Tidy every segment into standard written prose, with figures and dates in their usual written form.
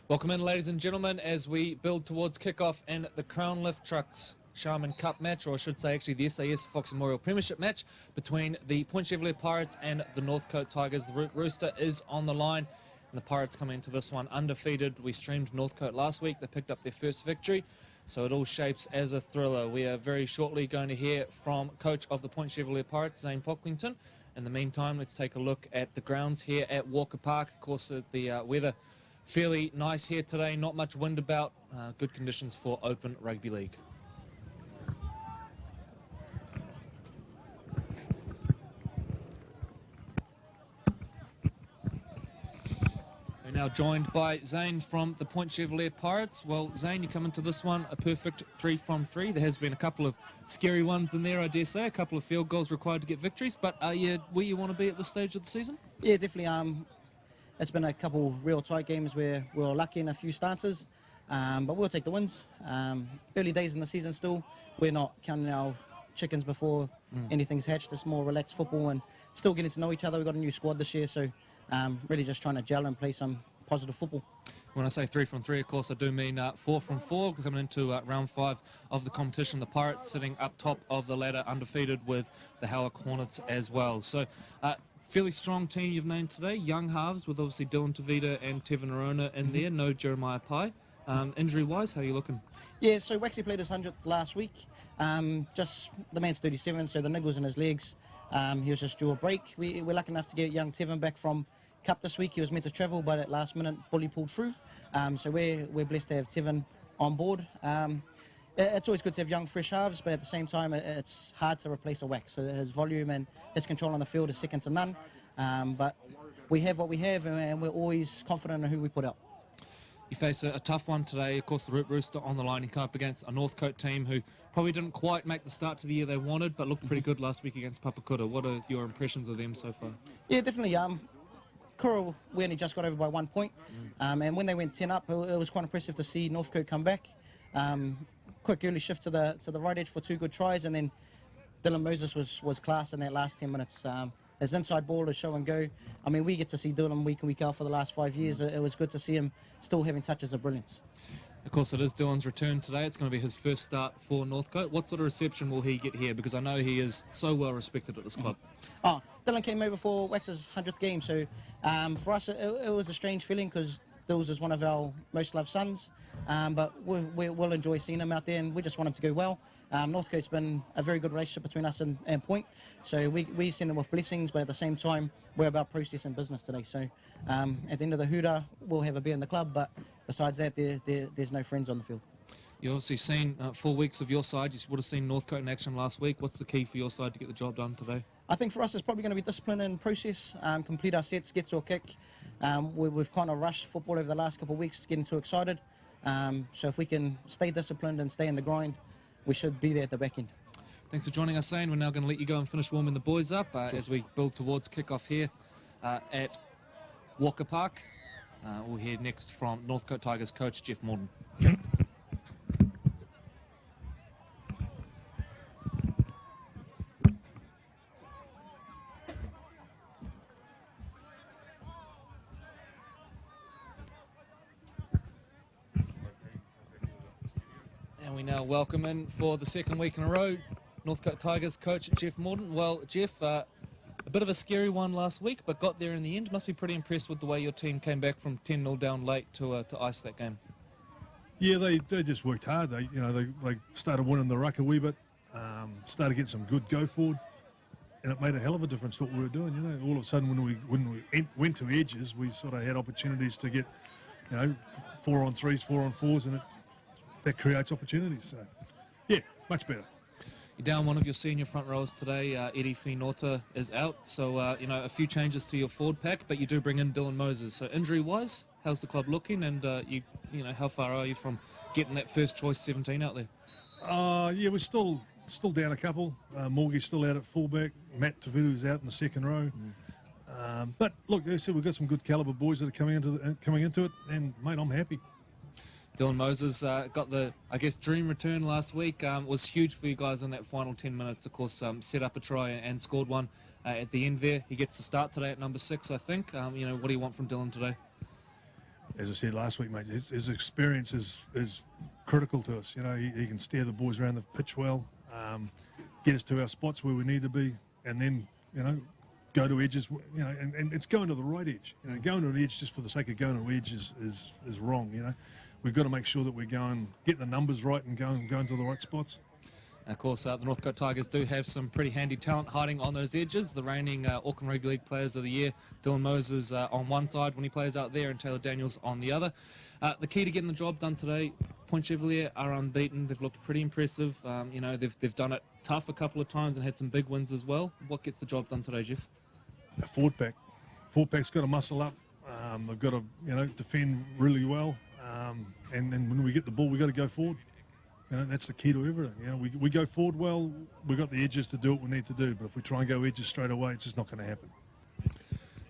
Welcome in, ladies and gentlemen, as we build towards kickoff in the Crown Lift Trucks Sharman Cup match, or I should say actually the SAS Fox Memorial Premiership match between the Point Chevrolet Pirates and the Northcote Tigers. The Rooster is on the line, and the Pirates come into this one undefeated. We streamed Northcote last week. They picked up their first victory, so it all shapes as a thriller. We are very shortly going to hear from coach of the Point Chevrolet Pirates, Zane Pocklington. In the meantime, let's take a look at the grounds here at Walker Park. Of course, the weather fairly nice here today, not much wind about, good conditions for Open Rugby League. We're now joined by Zane from the Point Chevrolet Pirates. Well, Zane, you come into this one a perfect 3 from 3. There has been a couple of scary ones in there, I dare say, a couple of field goals required to get victories, but are you where you want to be at this stage of the season? Yeah, definitely. It's been a couple real tight games where we were lucky in a few stances, but we'll take the wins. Early days in the season still. We're not counting our chickens before anything's hatched. It's more relaxed football and still getting to know each other. We've got a new squad this year, so really just trying to gel and play some positive football. When I say 3 from 3, of course, I do mean 4 from 4. Coming into round 5 of the competition, the Pirates sitting up top of the ladder, undefeated with the Howick Hornets as well. So, fairly strong team you've named today. Young halves with obviously Dylan Tavita and Tevin Arona in there. No Jeremiah Pai. Injury-wise, how are you looking? Yeah, so Waxy played his 100th last week. Just the man's 37, so the niggles in his legs. He was just due a break. We're lucky enough to get young Tevin back from Cup this week. He was meant to travel, but at last minute, Bully pulled through. So we're blessed to have Tevin on board. It's always good to have young, fresh halves, but at the same time, it's hard to replace a Wax. So his volume and his control on the field is second to none. But we have what we have, and we're always confident in who we put out. You face a tough one today. Of course, the Rooster on the line. You come up against a Northcote team who probably didn't quite make the start to the year they wanted, but looked pretty good last week against Papakura. What are your impressions of them so far? Yeah, definitely. Kura, we only just got over by 1 point, and when they went 10 up, it was quite impressive to see Northcote come back. Quick early shift to the right edge for 2 good tries, and then Dylan Moses was class in that last 10 minutes. His inside ball is show and go. I mean, we get to see Dylan week in, week out for the last 5 years. It was good to see him still having touches of brilliance. Of course, it is Dylan's return today. It's going to be his first start for Northcote. What sort of reception will he get here? Because I know he is so well respected at this club. Dylan came over for Wax's 100th game, so for us it was a strange feeling because Dills is one of our most loved sons, but we'll enjoy seeing him out there, and we just want him to go well. Northcote's been a very good relationship between us and Point, so we send them with blessings, but at the same time, we're about process and business today. So at the end of the hooter, we'll have a beer in the club, but besides that, there's no friends on the field. You've obviously seen 4 weeks of your side. You would have seen Northcote in action last week. What's the key for your side to get the job done today? I think for us, it's probably going to be discipline and process, complete our sets, get to a kick. We've kind of rushed football over the last couple of weeks, getting too excited. So if we can stay disciplined and stay in the grind, we should be there at the back end. Thanks for joining us, Zane. We're now going to let you go and finish warming the boys up as we build towards kick-off here at Walker Park. We'll hear next from Northcote Tigers coach Jeff Morton. And we now welcome in for the second week in a row Northcote Tigers coach Jeff Morton. Well, Jeff, a bit of a scary one last week, but got there in the end. Must be pretty impressed with the way your team came back from 10-0 down late to ice that game. Yeah, they just worked hard. They started winning the ruck a wee bit, started getting some good go forward, and it made a hell of a difference to what we were doing. You know, all of a sudden when we went to edges, we sort of had opportunities to get, 4-on-3s, 4-on-4s, and that creates opportunities. So, yeah, much better. You're down one of your senior front rowers today. Eddie Finota is out, so a few changes to your forward pack, but you do bring in Dylan Moses. So injury-wise, how's the club looking, and how far are you from getting that first choice 17 out there? Yeah, we're still down a couple. Morgie's still out at fullback. Matt Tavutu's out in the second row. But look, as I said, we've got some good caliber boys that are coming into it, and mate, I'm happy. Dylan Moses got the, dream return last week. Was huge for you guys in that final 10 minutes. Of course, set up a try and scored one at the end there. He gets to start today at number 6, I think. What do you want from Dylan today? as I said last week, mate, his experience is critical to us. You know, he can steer the boys around the pitch well, get us to our spots where we need to be, and then, you know, go to edges, you know, and it's going to the right edge. You know, going to an edge just for the sake of going to an edge is wrong, you know. We've got to make sure that we're getting the numbers right and going to the right spots. Of course, the Northcote Tigers do have some pretty handy talent hiding on those edges. The reigning Auckland Rugby League Players of the Year, Dylan Moses on one side when he plays out there, and Taylor Daniels on the other. The key to getting the job done today, Point Chevalier are unbeaten. They've looked pretty impressive. You know, they've done it tough a couple of times and had some big wins as well. What gets the job done today, Jeff? A forward pack. Forward pack's got to muscle up. They've got to, you know, defend really well. And then when we get the ball, we've got to go forward. You know, that's the key to everything. You know, we go forward well, we've got the edges to do what we need to do. But if we try and go edges straight away, it's just not going to happen.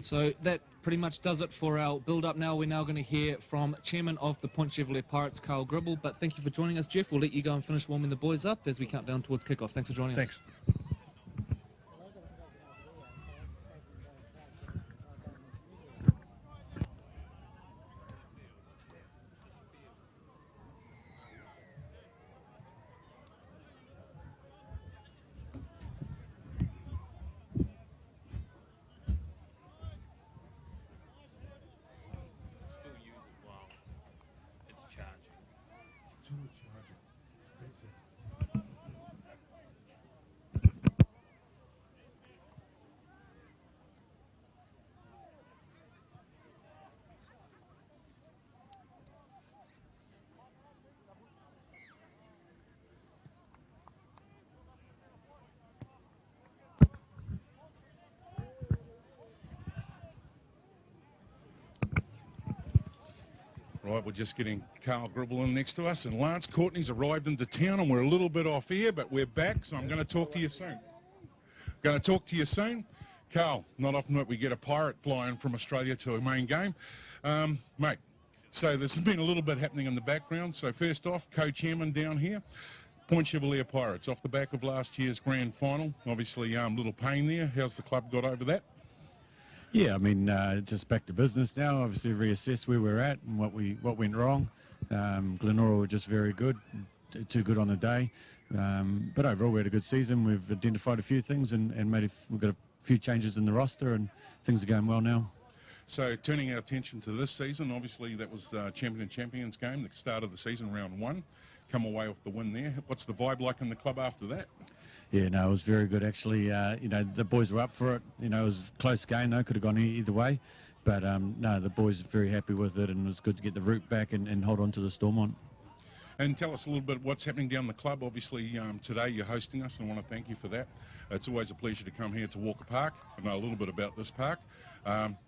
So that pretty much does it for our build-up now. We're now going to hear from Chairman of the Point Chevalier Pirates, Carl Gribble. But thank you for joining us, Jeff. We'll let you go and finish warming the boys up as we count down towards kickoff. Thanks for joining us. Thanks. Right, we're just getting Carl Gribble in next to us, and Lance Courtney's arrived into town, and we're a little bit off air, but we're back, so I'm going to talk to you soon. Carl, not often that we get a pirate flying from Australia to a main game. Mate, so there's been a little bit happening in the background. So first off, co-chairman down here, Point Chevalier Pirates, off the back of last year's grand final. Obviously, little pain there. How's the club got over that? Yeah, I mean, just back to business now. Obviously, reassess where we're at and what went wrong. Glenora were just very good, too good on the day. But overall, we had a good season. We've identified a few things and we've got a few changes in the roster, and things are going well now. So turning our attention to this season, obviously that was the Champions game, the start of the season, round one. Come away with the win there. What's the vibe like in the club after that? Yeah, no, it was very good actually. You know, the boys were up for it. You know, it was a close game though, could have gone either way. But no, the boys are very happy with it, and it was good to get the root back and hold on to the Stormont. And tell us a little bit what's happening down the club. Obviously, today you're hosting us, and I want to thank you for that. It's always a pleasure to come here to Walker Park. I know a little bit about this park.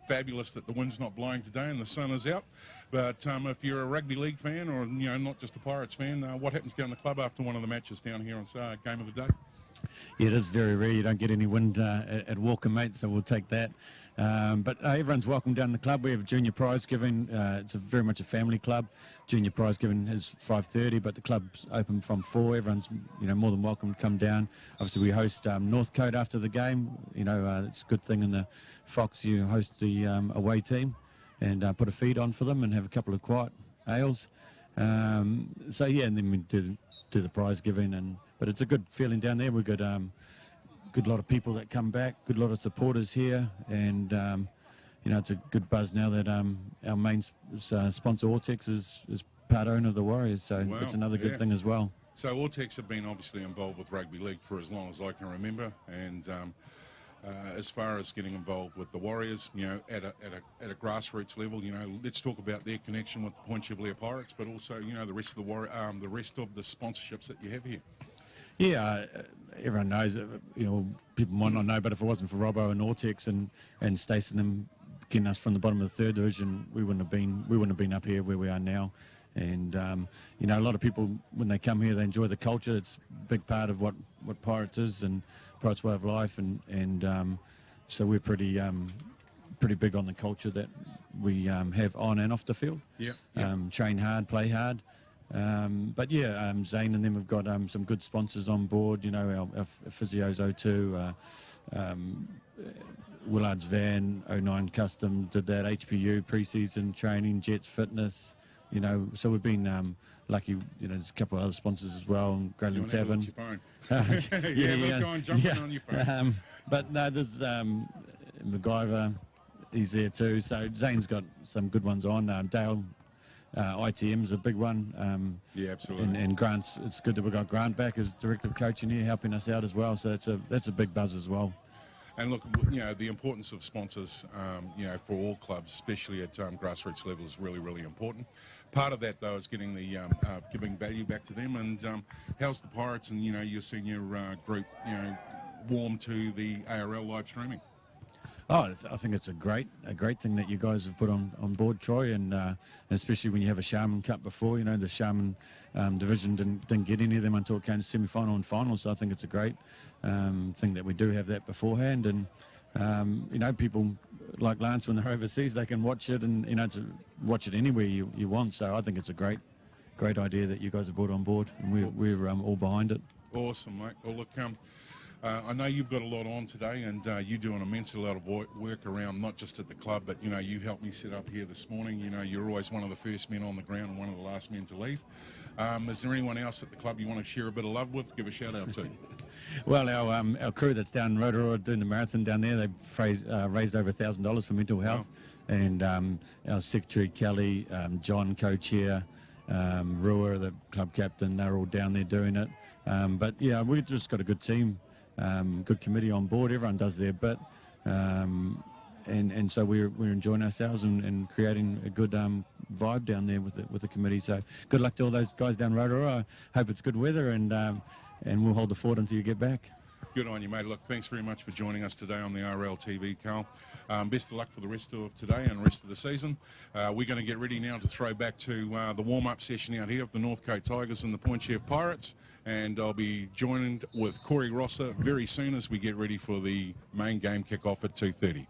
Fabulous that the wind's not blowing today and the sun is out. But if you're a rugby league fan, or you know, not just a Pirates fan, what happens down the club after one of the matches down here on Game of the Day? Yeah, it is very rare. You don't get any wind at Walker, mate, so we'll take that. But everyone's welcome down the club. We have a junior prize giving. It's very much a family club. Junior prize giving is 5:30, but the club's open from 4. Everyone's, you know, more than welcome to come down. Obviously, we host Nothcote after the game. You know, it's a good thing in the Fox. You host the away team and put a feed on for them and have a couple of quiet ales. So yeah, and then we do the prize giving, but it's a good feeling down there. We've got good lot of people that come back, good lot of supporters here, and you know, it's a good buzz now that our main sponsor Ortex is part owner of the Warriors, so Wow, it's another good thing as well. So Ortex have been obviously involved with rugby league for as long as I can remember, and as far as getting involved with the Warriors, you know, at a grassroots level, you know, let's talk about their connection with the Point Chevalier Pirates, but also, you know, the rest of the rest of the sponsorships that you have here. Yeah, Everyone knows, you know, people might not know, but if it wasn't for Robbo and Ortex and Stacey and them getting us from the bottom of the 3rd division, we wouldn't have been up here where we are now. And you know, a lot of people, when they come here, they enjoy the culture. It's a big part of what Pirates is and Pirates way of life, and so we're pretty big on the culture that we have on and off the field. Yeah. Train hard, play hard. But yeah, Zane and them have got some good sponsors on board. You know, our physios O2, Willard's Van, 09 Custom did that, HPU pre-season training, Jets Fitness, you know, so we've been lucky, you know, there's a couple of other sponsors as well, and Grayling Tavern. Your phone. Look on, jumping on your phone. But no, there's MacGyver, he's there too, so Zane's got some good ones on. Dale, ITM's a big one. Yeah, absolutely. And Grant's, it's good that we've got Grant back as director of coaching here, helping us out as well, so that's a big buzz as well. And look, you know, the importance of sponsors, you know, for all clubs, especially at grassroots level, is really, really important. Part of that, though, is getting the giving value back to them. And how's the Pirates and, you know, your senior group, you know, warm to the ARL live streaming? Oh, I think it's a great thing that you guys have put on board, Troy, and especially when you have a Sharman Cup before. You know, the Sharman division didn't get any of them until it came to semi-final and final, so I think it's a great thing that we do have that beforehand. And, you know, people like Lance, when they're overseas, they can watch it and, you know, watch it anywhere you want. So I think it's a great idea that you guys have brought on board, and we're all behind it. Awesome, mate. Well, look, I know you've got a lot on today, and you do an immense lot of work around, not just at the club, but, you know, you helped me set up here this morning. You know, you're always one of the first men on the ground and one of the last men to leave. Is there anyone else at the club you want to share a bit of love with? Give a shout out to. Well, our crew that's down in Rotorua doing the marathon down there, they've raised over $1,000 for mental health. Wow. And our secretary, Kelly, John, co-chair, Rua, the club captain, they're all down there doing it. But, yeah, we've just got a good team. Good committee on board, everyone does their bit, and so we're enjoying ourselves and creating a good vibe down there with the committee. So good luck to all those guys down Rotorua. I hope it's good weather, and we'll hold the fort until you get back. Good on you, mate. Look, thanks very much for joining us today on the ARL TV, Carl. Best of luck for the rest of today and the rest of the season. We're going to get ready now to throw back to the warm-up session out here of the Northcote Tigers and the Point Chev Pirates. And I'll be joined with Corey Rosser very soon as we get ready for the main game kick-off at 2:30.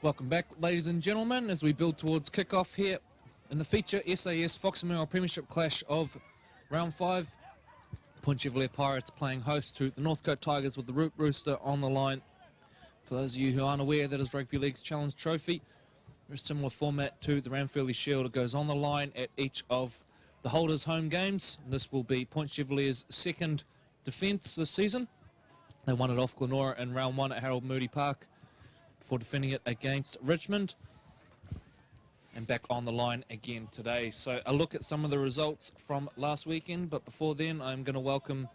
Welcome back, ladies and gentlemen, as we build towards kickoff here in the feature SAS Fox Memorial Premiership clash of Round 5. Point Chevalier Pirates playing host to the Northcote Tigers with the Root Rooster on the line. For those of you who aren't aware, that is Rugby League's Challenge Trophy. Very similar format to the Ranfurly Shield. It goes on the line at each of the holders' home games. This will be Point Chevalier's second defence this season. They won it off Glenora in round 1 at Harold Moody Park before defending it against Richmond, and back on the line again today. So a look at some of the results from last weekend, but before then I'm going to welcome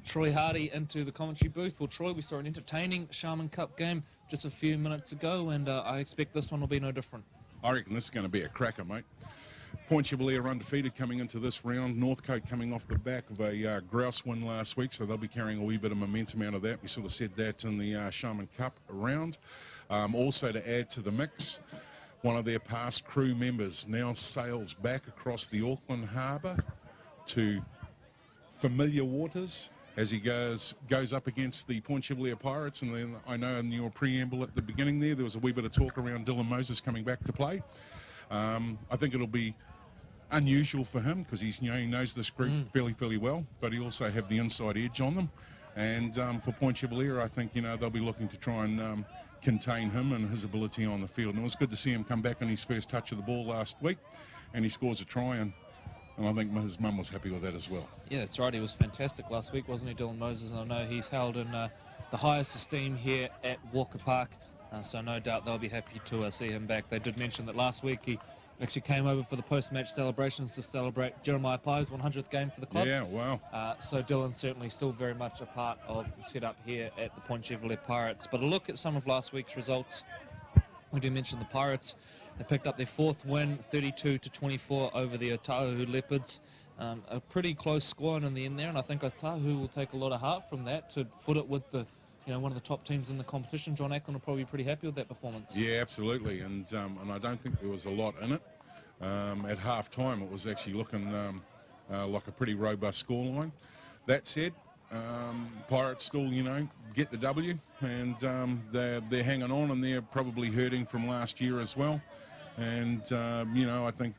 Troy Hardy into the commentary booth. Well, Troy, we saw an entertaining Sharman Cup game just a few minutes ago, and I expect this one will be no different. I reckon this is going to be a cracker, mate. Point Chevalier undefeated coming into this round. Northcote coming off the back of a grouse win last week, so they'll be carrying a wee bit of momentum out of that. We sort of said that in the Sharman Cup round. Also to add to the mix, one of their past crew members now sails back across the Auckland Harbour to familiar waters as he goes up against the Point Chevalier Pirates. And then I know in your preamble at the beginning there was a wee bit of talk around Dylan Moses coming back to play. I think it'll be unusual for him because he knows this group fairly well, but he also have the inside edge on them. And for Point Chevalier, I think they'll be looking to try and contain him and his ability on the field. And it was good to see him come back on his first touch of the ball last week, and he scores a try, and I think his mum was happy with that as well. Yeah, that's right. He was fantastic last week, wasn't he, Dylan Moses? And I know he's held in the highest esteem here at Walker Park, so no doubt they'll be happy to see him back. They did mention that last week he actually came over for the post-match celebrations to celebrate Jeremiah Pye's 100th game for the club. Yeah, wow. So Dylan's certainly still very much a part of the setup here at the Point Chevalier Pirates. But a look at some of last week's results. We do mention the Pirates. They picked up their fourth win, 32-24 over the Otahu Leopards. A pretty close score in the end there, and I think Otahu will take a lot of heart from that to foot it with the, one of the top teams in the competition. John Ackland will probably be pretty happy with that performance. Yeah, absolutely, and I don't think there was a lot in it. At half time, it was actually looking like a pretty robust scoreline. That said, Pirates still, get the W, and they're hanging on, and they're probably hurting from last year as well. And I think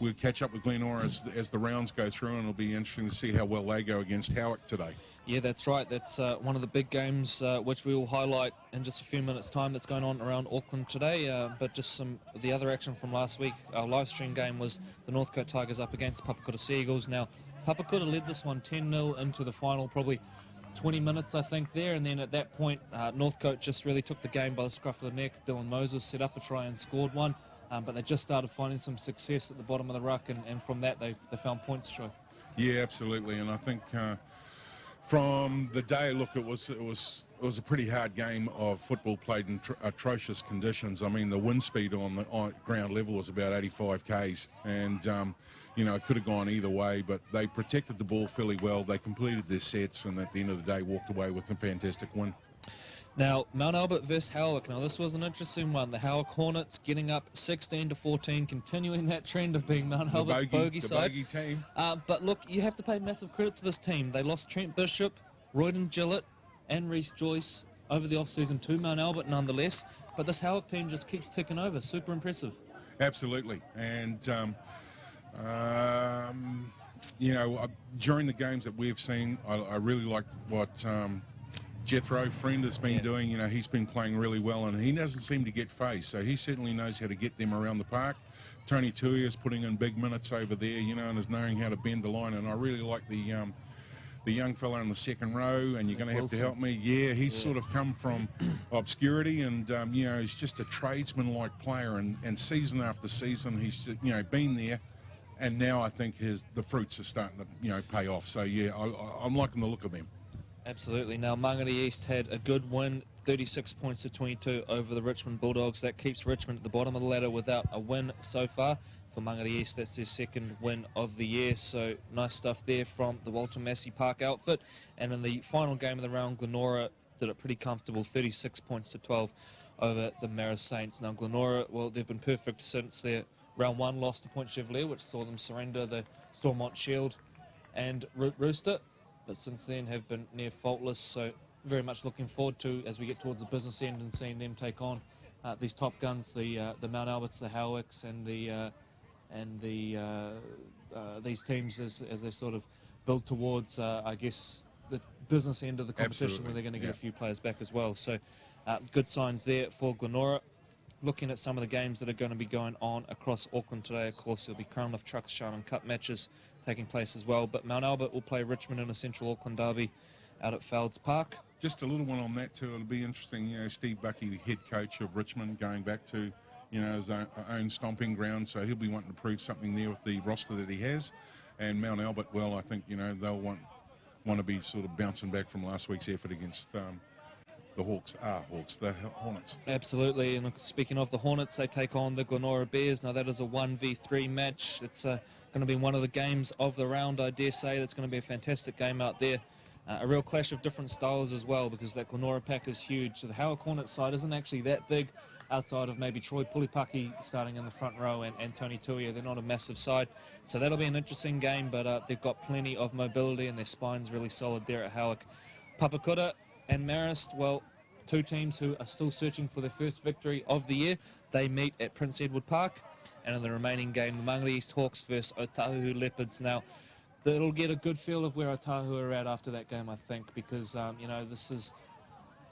we'll catch up with Glenora as the rounds go through, and it'll be interesting to see how well they go against Howick today. Yeah, that's right. That's one of the big games which we will highlight in just a few minutes' time that's going on around Auckland today. But just some of the other action from last week. Our live stream game was the Northcote Tigers up against Papakura Seagulls. Now, Papakura led this one 10-0 into the final, probably 20 minutes, I think, there. And then at that point, Northcote just really took the game by the scruff of the neck. Dylan Moses set up a try and scored one. But they just started finding some success at the bottom of the ruck, and from that they found points, Troy. Yeah, absolutely. And I think from the day, look, it was a pretty hard game of football played in atrocious conditions. I mean, the wind speed on ground level was about 85 k's, and it could have gone either way. But they protected the ball fairly well. They completed their sets, and at the end of the day, walked away with a fantastic win. Now, Mount Albert versus Howick. Now, this was an interesting one. The Howick Hornets getting up 16-14, continuing that trend of being Mount Albert's bogey side. The bogey team. But look, you have to pay massive credit to this team. They lost Trent Bishop, Royden Gillett, and Reece Joyce over the off-season to Mount Albert nonetheless. But this Howick team just keeps ticking over. Super impressive. Absolutely. And, during the games that we've seen, I really like what Jethro, friend, has been doing. He's been playing really well, and he doesn't seem to get phased, so he certainly knows how to get them around the park. Tony Tui is putting in big minutes over there, and is knowing how to bend the line, and I really like the young fella in the second row, and you're going to have to help me. Yeah, he's sort of come from obscurity, and, he's just a tradesman-like player, and season after season, he's, been there, and now I think the fruits are starting to, pay off. So, yeah, I'm liking the look of them. Absolutely. Now, Mangere East had a good win, 36 points to 22 over the Richmond Bulldogs. That keeps Richmond at the bottom of the ladder without a win so far. For Mangere East, that's their second win of the year. So nice stuff there from the Walter Massey Park outfit. And in the final game of the round, Glenora did it pretty comfortable, 36 points to 12 over the Marist Saints. Now, Glenora, well, they've been perfect since their round one loss to Point Chevalier, which saw them surrender the Stormont Shield and Rooster. But since then have been near faultless, so very much looking forward to, as we get towards the business end, and seeing them take on these top guns, the Mount Alberts, the Howicks, and these teams as they sort of build towards, I guess, the business end of the competition. Absolutely. Where they're going to get a few players back as well. So good signs there for Glenora. Looking at some of the games that are going to be going on across Auckland today, of course, there'll be Crown Lift Trucks, Sharman Cup matches taking place as well. But Mount Albert will play Richmond in a Central Auckland derby out at Felds Park. Just a little one on that too. It'll be interesting. Steve Bucky, the head coach of Richmond, going back to his own stomping ground, so he'll be wanting to prove something there with the roster that he has. And Mount Albert, well, I think they'll want to be sort of bouncing back from last week's effort against the Hornets. Absolutely. And speaking of the Hornets, they take on the Glenora Bears. Now that is a 1v3 match. It's going to be one of the games of the round, I dare say. That's going to be a fantastic game out there. A real clash of different styles as well, because that Glenora pack is huge. So the Howard Hornets side isn't actually that big, outside of maybe Troy Pulipaki starting in the front row and Tony Tuia. They're not a massive side, so that'll be an interesting game, but they've got plenty of mobility and their spine's really solid there at Howick. Papakura and Marist, well, two teams who are still searching for their first victory of the year. They meet at Prince Edward Park, and in the remaining game, the Mangere East Hawks versus Otahu Leopards. Now, it'll get a good feel of where Otahu are at after that game, I think, because, you know, this is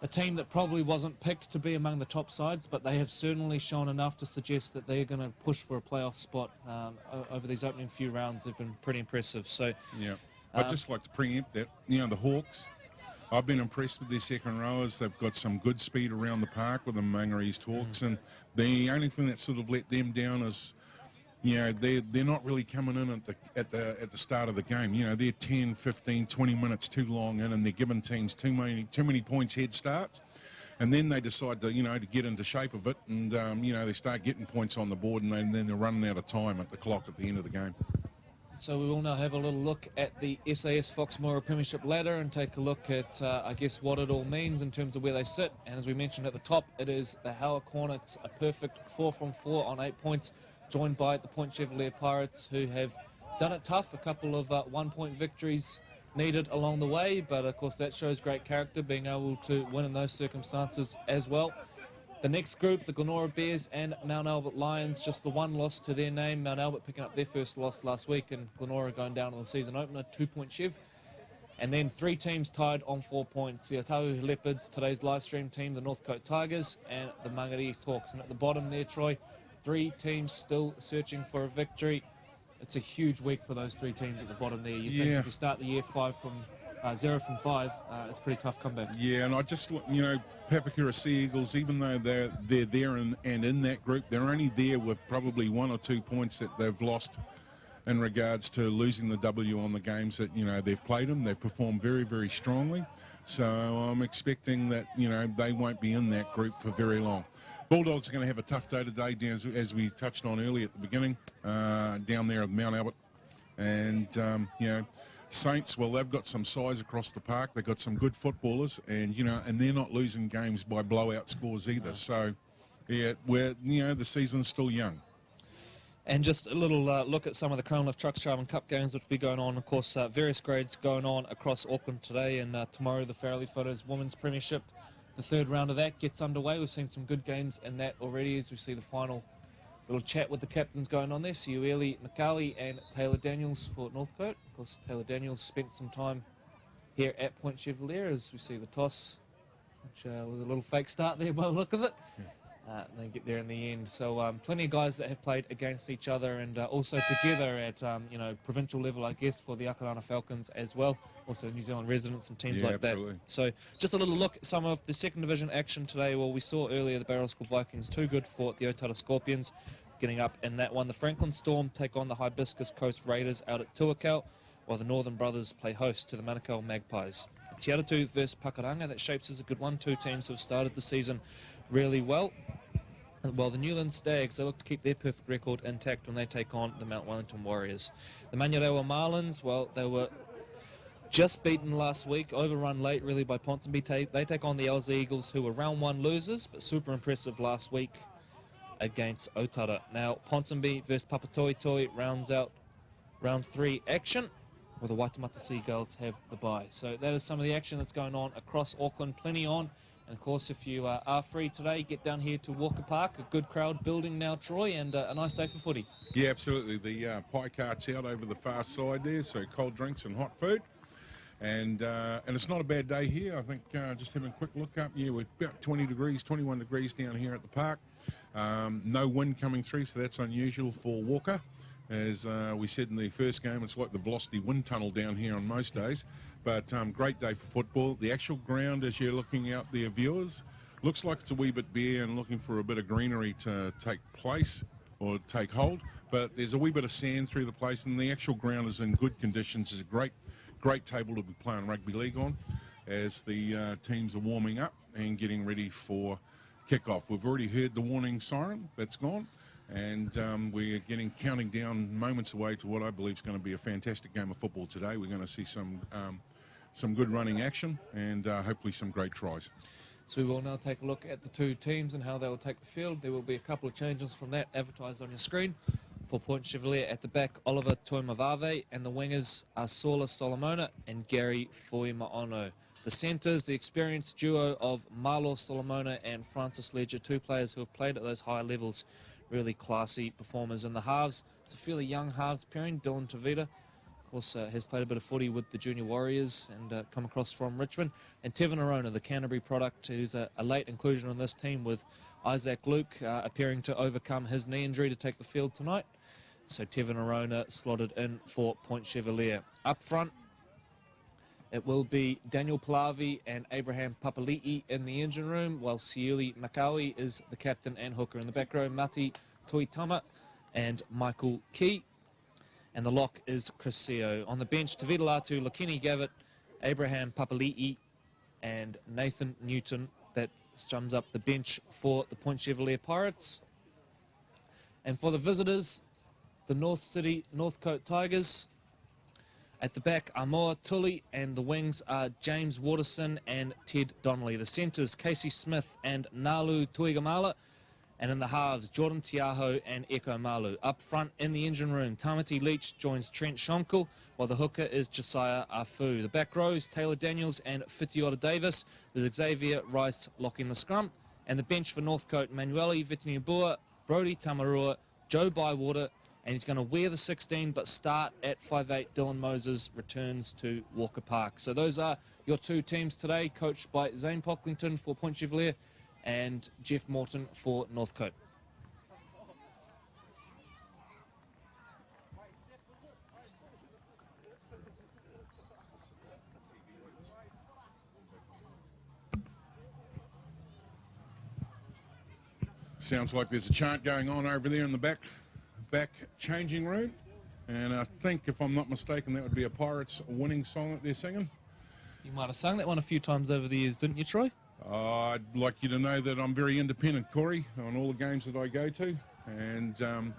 a team that probably wasn't picked to be among the top sides, but they have certainly shown enough to suggest that they're going to push for a playoff spot over these opening few rounds. They've been pretty impressive. So, yeah, I'd just like to preempt that, you know, the Hawks, I've been impressed with their second rowers. They've got some good speed around the park with the Mangere East Hawks, and the only thing that sort of let them down is, you know, they're not really coming in at the start of the game. You know, they're 10, 15, 20 minutes too long in, and they're giving teams too many points head starts. And then they decide to, you know, to get into shape of it, and you know, they start getting points on the board, and then they're running out of time at the clock at the end of the game. So we will now have a little look at the SAS Fox Memorial Premiership ladder and take a look at, I guess, what it all means in terms of where they sit. And as we mentioned at the top, it is the Howick Hornets, a perfect 4 from 4 on 8 points, joined by the Point Chevalier Pirates, who have done it tough. A couple of 1-point victories needed along the way, but of course that shows great character, being able to win in those circumstances as well. The next group, the Glenora Bears and Mount Albert Lions, just the one loss to their name. Mount Albert picking up their first loss last week, and Glenora going down on the season opener, 2-point Chev. And then 3 teams tied on 4 points. The Otahu Leopards, today's live stream team, the Northcote Tigers, and the Mangere East Hawks. And at the bottom there, Troy, 3 teams still searching for a victory. It's a huge week for those 3 teams at the bottom there. You think if you start the year 0 from 5, it's a pretty tough comeback. Yeah, and I just, you know, Papakura Sea Eagles, even though they're there and in that group, they're only there with probably 1 or 2 points that they've lost in regards to losing the W on the games that, you know, they've played them. They've performed very, very strongly. So I'm expecting that, you know, they won't be in that group for very long. Bulldogs are going to have a tough day today, as we touched on earlier at the beginning, down there at Mount Albert. And, you know, Saints, well, they've got some size across the park. They've got some good footballers, and, you know, and they're not losing games by blowout scores either. So, yeah, you know, the season's still young. And just a little look at some of the Crown Lift Trucks Sharman Cup games which will be going on. Of course, various grades going on across Auckland today, and tomorrow the Farrelly Photos Women's Premiership. The third round of that gets underway. We've seen some good games in that already as we see the final little chat with the captains going on there. Siueli McCauley and Taylor Daniels for Northcote. Of course, Taylor Daniels spent some time here at Point Chevalier as we see the toss, which was a little fake start there by the look of it. And they get there in the end. So plenty of guys that have played against each other and also together at you know, provincial level, I guess, for the Akarana Falcons as well. Also New Zealand residents and teams like absolutely. that. So just a little look at some of the second division action today. Well, we saw earlier the Barrel School Vikings too good for the Otara Scorpions, getting up in that one. The Franklin Storm take on the Hibiscus Coast Raiders out at Tuakau, while the Northern Brothers play host to the Manukau Magpies. Te Aratu versus Pakaranga, that shapes as a good one. 2 teams who have started the season really well. Well, the Newland Stags, they look to keep their perfect record intact when they take on the Mount Wellington Warriors. The Manurewa Marlins, well, they were just beaten last week, overrun late really by Ponsonby. They take on the LZ Eagles, who were round 1 losers, but super impressive last week against Otara. Now, Ponsonby versus Papatoetoe rounds out round 3 action, where the Waitemata Seagulls have the bye. So that is some of the action that's going on across Auckland, plenty on. And of course, if you are free today, get down here to Walker Park. A good crowd building now, Troy, and a nice day for footy. Yeah, absolutely. The pie cart's out over the far side there, so cold drinks and hot food. And it's not a bad day here. I think just having a quick look up, yeah, we're about 20 degrees, 21 degrees down here at the park. No wind coming through, so that's unusual for Walker. As we said in the first game, it's like the Velocity wind tunnel down here on most days. But great day for football. The actual ground, as you're looking out there, viewers, looks like it's a wee bit bare and looking for a bit of greenery to take place or take hold. But there's a wee bit of sand through the place, and the actual ground is in good conditions. It's a great table to be playing rugby league on as the teams are warming up and getting ready for kickoff. We've already heard the warning siren. That's gone. And we're counting down moments away to what I believe is going to be a fantastic game of football today. We're going to see some good running action and hopefully some great tries. So we will now take a look at the two teams and how they will take the field. There will be a couple of changes from that advertised on your screen. For Point Chevalier at the back, Oliver Tuimavave, and the wingers are Saula Solomona and Gary Foima'ono. The centres, the experienced duo of Marlo Solomona and Francis Ledger, two players who have played at those higher levels, really classy performers. In the halves, it's a fairly young halves pairing. Dylan Tavita, of course, has played a bit of footy with the Junior Warriors and come across from Richmond. And Tevin Arona, the Canterbury product, who's a late inclusion on this team with Isaac Luke appearing to overcome his knee injury to take the field tonight. So Tevin Arona slotted in for Point Chevalier. Up front, it will be Daniel Palavi and Abraham Papali'i in the engine room, while Siuli Makawi is the captain and hooker. In the back row, Mati Toitama and Michael Key. And the lock is Chris Seo. On the bench, Tavita Latu, Lakini Gavitt, Abraham Papali'i and Nathan Newton. That sums up the bench for the Point Chevalier Pirates. And for the visitors, the Nothcote Tigers. At the back, Amoa Tully, and the wings are James Waterson and Ted Donnelly. The centres, Casey Smith and Nalu Tuigamala. And in the halves, Jordan Tiaho and Eko Malu. Up front in the engine room, Tamati Leach joins Trent Shonkel, while the hooker is Josiah Afu. The back rows, Taylor Daniels and Fitiota Davis, with Xavier Rice locking the scrum. And the bench for Northcote, Manueli Vitiniabua, Brody Tamarua, Joe Bywater, and he's going to wear the 16 but start at 5'8". Dylan Moses returns to Walker Park. So those are your two teams today, coached by Zane Pocklington for Point Chevalier and Jeff Morton for Northcote. Sounds like there's a chant going on over there in the back changing room, and I think, if I'm not mistaken, that would be a Pirates winning song that they're singing. You might have sung that one a few times over the years, didn't you, Troy? I'd like you to know that I'm very independent, Corey, on all the games that I go to, and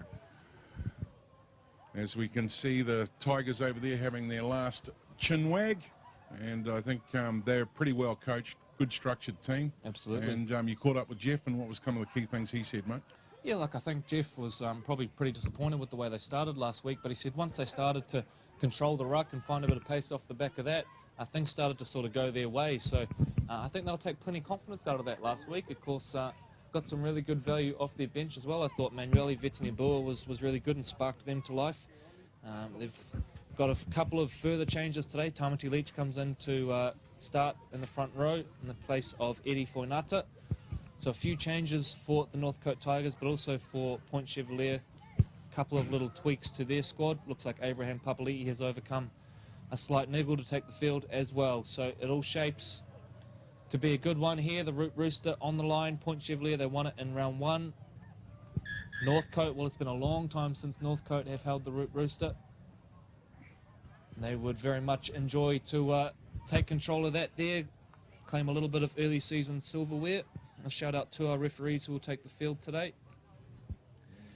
as we can see, the Tigers over there having their last chin wag, and I think they're pretty well coached, good structured team. Absolutely. And you caught up with Jeff, and what was some of the key things he said, mate? Yeah, look, I think Jeff was probably pretty disappointed with the way they started last week, but he said once they started to control the ruck and find a bit of pace off the back of that, things started to sort of go their way. So I think they'll take plenty of confidence out of that last week. Of course, got some really good value off their bench as well. I thought Manueli Vitiniabua was really good and sparked them to life. They've got a couple of further changes today. Tamati Leach comes in to start in the front row in the place of Eddie Foinata. So a few changes for the Northcote Tigers, but also for Point Chevalier. A couple of little tweaks to their squad. Looks like Abraham Papali'i has overcome a slight niggle to take the field as well. So it all shapes to be a good one here. The Root Rooster on the line. Point Chevalier, they won it in round one. Northcote, well, it's been a long time since Northcote have held the Root Rooster. They would very much enjoy to take control of that there, claim a little bit of early season silverware. A shout out to our referees who will take the field today.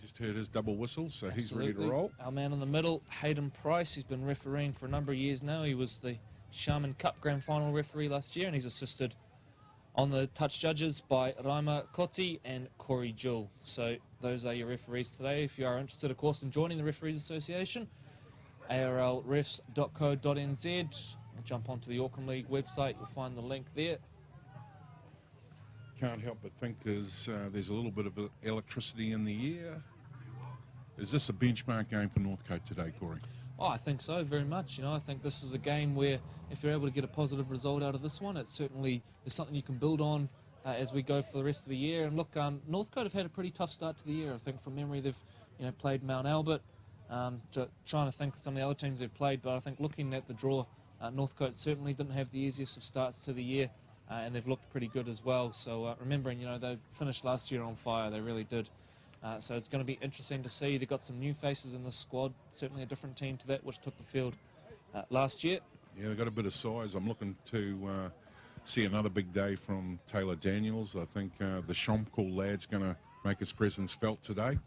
Just heard his double whistle, so Absolutely. he's ready to roll. Our man in the middle, Hayden Price, he's been refereeing for a number of years now. He was the Sharman Cup Grand Final referee last year, and he's assisted on the touch judges by Raima Koti and Corey Jewell. So those are your referees today. If you are interested, of course, in joining the Referees Association, arlrefs.co.nz. Jump onto the Auckland League website, you'll find the link there. Can't help but think there's a little bit of electricity in the air. Is this a benchmark game for Northcote today, Corey? Oh, I think so, very much. I think this is a game where if you're able to get a positive result out of this one, it certainly is something you can build on as we go for the rest of the year. And look, Northcote have had a pretty tough start to the year. I think from memory they've played Mount Albert, trying to think of some of the other teams they've played, but I think looking at the draw, Northcote certainly didn't have the easiest of starts to the year. And they've looked pretty good as well. So remembering, they finished last year on fire. They really did. So it's going to be interesting to see. They've got some new faces in the squad. Certainly a different team to that which took the field last year. Yeah, they've got a bit of size. I'm looking to see another big day from Taylor Daniels. I think the Shomkul lad's going to make his presence felt today.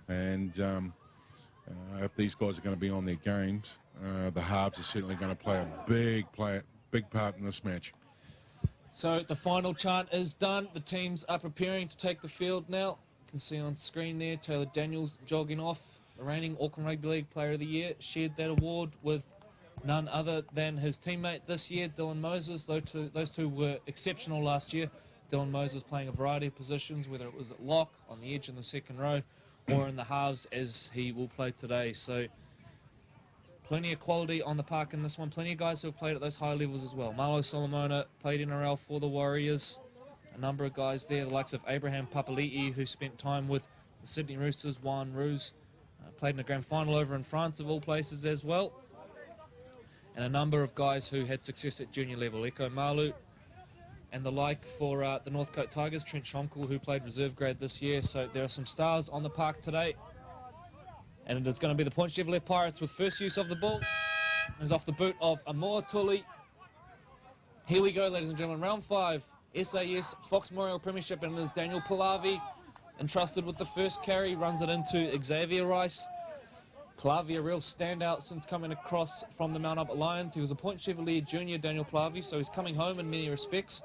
And if these guys are going to be on their games, the halves are certainly going to play a big part in this match. So the final chant is done. The teams are preparing to take the field now. You can see on screen there, Taylor Daniels jogging off. The reigning Auckland Rugby League Player of the Year, shared that award with none other than his teammate this year, Dylan Moses. Those two were exceptional last year. Dylan Moses playing a variety of positions, whether it was at lock, on the edge in the second row, or in the halves as he will play today. So plenty of quality on the park in this one. Plenty of guys who have played at those high levels as well. Malo Solomona played NRL for the Warriors. A number of guys there, the likes of Abraham Papali'i, who spent time with the Sydney Roosters, Juan Ruse. Played in a grand final over in France, of all places, as well. And a number of guys who had success at junior level. Eko Malu and the like for the Northcote Tigers. Trent Schomkel, who played reserve grade this year. So there are some stars on the park today. And it is going to be the Point Chevrolet Pirates with first use of the ball. It's off the boot of Amoa Tuli. Here we go, ladies and gentlemen. Round 5, SAS Fox Memorial Premiership, and it is Daniel Palavi entrusted with the first carry. Runs it into Xavier Rice. Palavi, a real standout since coming across from the Mount Up Lions. He was a Point Chevrolet junior, Daniel Palavi, so he's coming home in many respects.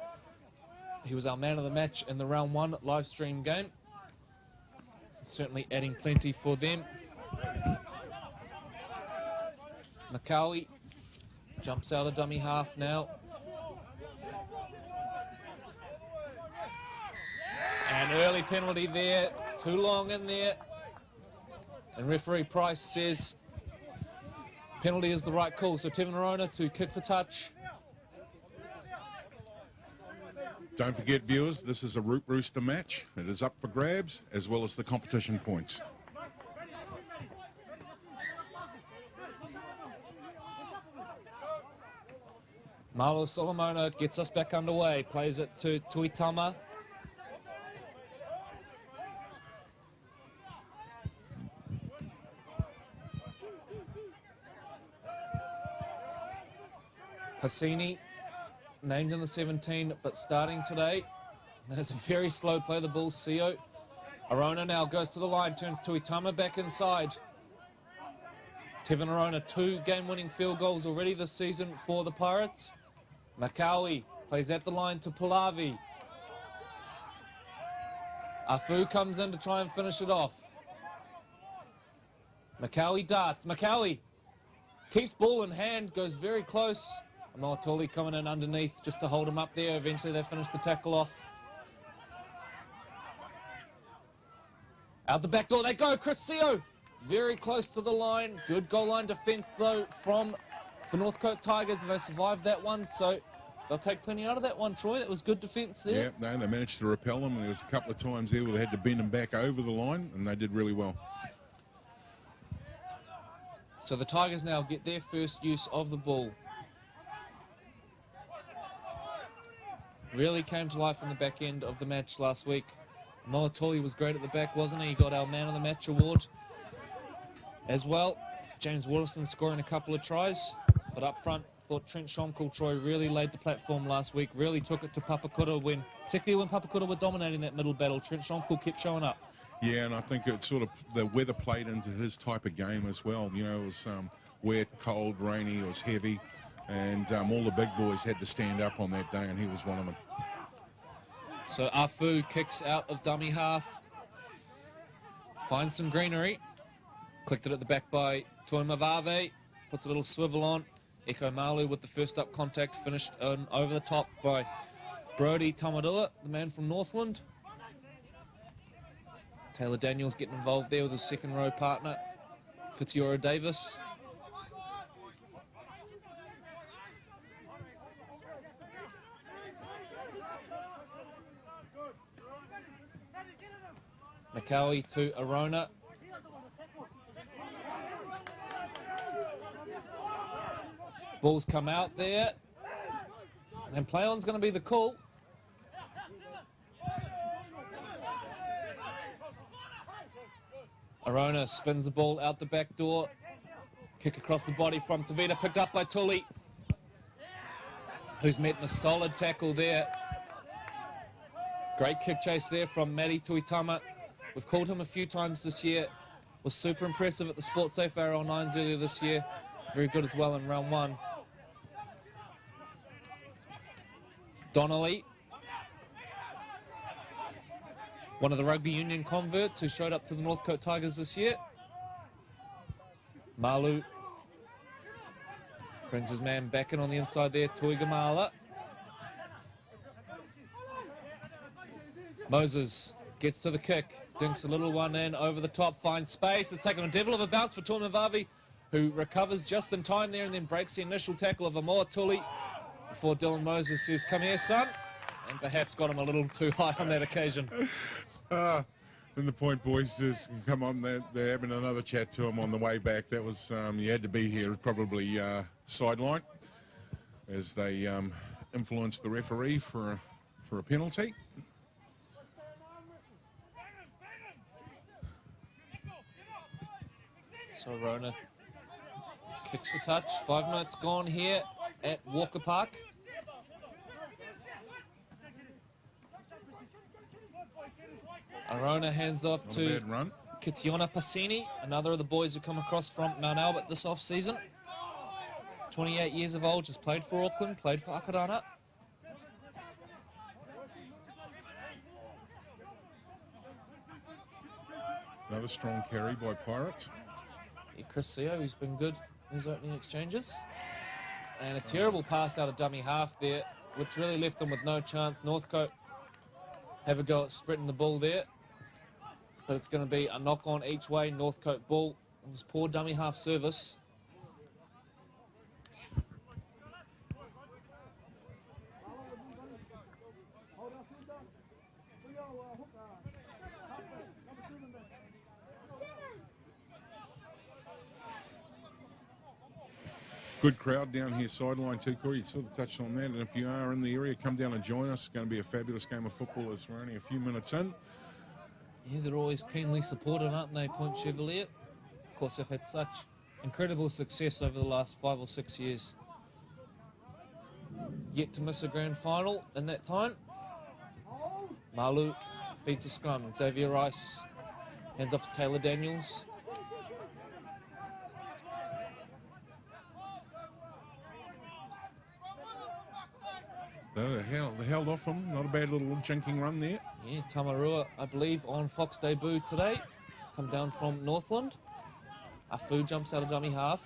He was our man of the match in the round 1 live stream game. Certainly adding plenty for them. Makawi jumps out of dummy half now. An early penalty there, too long in there. And referee Price says penalty is the right call. So Tevin Arona to kick for touch. Don't forget, viewers, this is a Root Rooster match. It is up for grabs, as well as the competition points. Marlo Solomona gets us back underway. Plays it to Tuitama. Hassini, named in the 17, but starting today. That's a very slow play, the ball, Seo. Arona now goes to the line, turns Tuitama back inside. Tevin Arona, 2 game-winning field goals already this season for the Pirates. Makawi plays at the line to Palavi. Afu comes in to try and finish it off. Makawi darts. Makawi keeps ball in hand, goes very close. Amoatoli coming in underneath just to hold him up there. Eventually they finish the tackle off. Out the back door they go. Chris Seo very close to the line. Good goal line defence though from the Northcote Tigers, and they survived that one, so they'll take plenty out of that one, Troy. That was good defence there. Yeah, no, they managed to repel them. There was a couple of times there where they had to bend them back over the line, and they did really well. So the Tigers now get their first use of the ball. Really came to life in the back end of the match last week. Moatoli was great at the back, wasn't he? He got our man of the match award as well. James Waterson scoring a couple of tries, but up front, thought Trent Schomkel, Troy, really laid the platform last week, really took it to Papakura particularly when Papakura were dominating that middle battle. Trent Schomkel kept showing up. Yeah, and I think it's sort of the weather played into his type of game as well. You know, it was wet, cold, rainy, it was heavy, and all the big boys had to stand up on that day, and he was one of them. So Afu kicks out of dummy half, finds some greenery, clicked it at the back by Toimavave, puts a little swivel on. Eko Malu with the first up contact, finished over the top by Brody Tamadua, the man from Northland. Taylor Daniels getting involved there with his second row partner, Fitiora Davis. Makawi to Arona. Ball's come out there. And play on's going to be the call. Arona spins the ball out the back door. Kick across the body from Tavita, picked up by Tully, who's met in a solid tackle there. Great kick chase there from Matty Tuitama. We've called him a few times this year. Was super impressive at the Sports Safe ARL 9s earlier this year. Very good as well in round 1. Donnelly, one of the rugby union converts who showed up to the Northcote Tigers this year. Malu brings his man back in on the inside there, Tuigamala. Moses gets to the kick, dinks a little one in, over the top, finds space. It's taken a devil of a bounce for Tormavavi, who recovers just in time there and then breaks the initial tackle of Amoa Tuli before Dylan Moses says, come here, son, and perhaps got him a little too high on that occasion. And the point, boys, is come on, they're having another chat to him on the way back. That was, you had to be here, probably sideline, as they influenced the referee for a penalty. So Rona kicks for touch. 5 minutes gone here at Walker Park. Arona hands off Not a to bad run. Kitiona Passini, another of the boys who come across from Mount Albert this off-season. 28 years of old, just played for Auckland, played for Akarana. Another strong carry by Pirates. Yeah, Chris Seo, who's been good in his opening exchanges. And a terrible pass out of dummy half there, which really left them with no chance. Northcote have a go at spreading the ball there. But it's going to be a knock-on each way, Northcote ball. It was poor dummy half service. Good crowd down here, sideline too, Corey. You sort of touched on that. And if you are in the area, come down and join us. It's going to be a fabulous game of football as we're only a few minutes in. Yeah, they're always keenly supported, aren't they, Point Chevalier? Of course, they've had such incredible success over the last 5 or 6 years. Yet to miss a grand final in that time. Malu feeds a scrum. Xavier Rice hands off to Taylor Daniels. No, they held off him. Not a bad little jinking run there. Yeah, Tamarua, I believe, on Fox debut today. Come down from Northland. Afu jumps out of dummy half.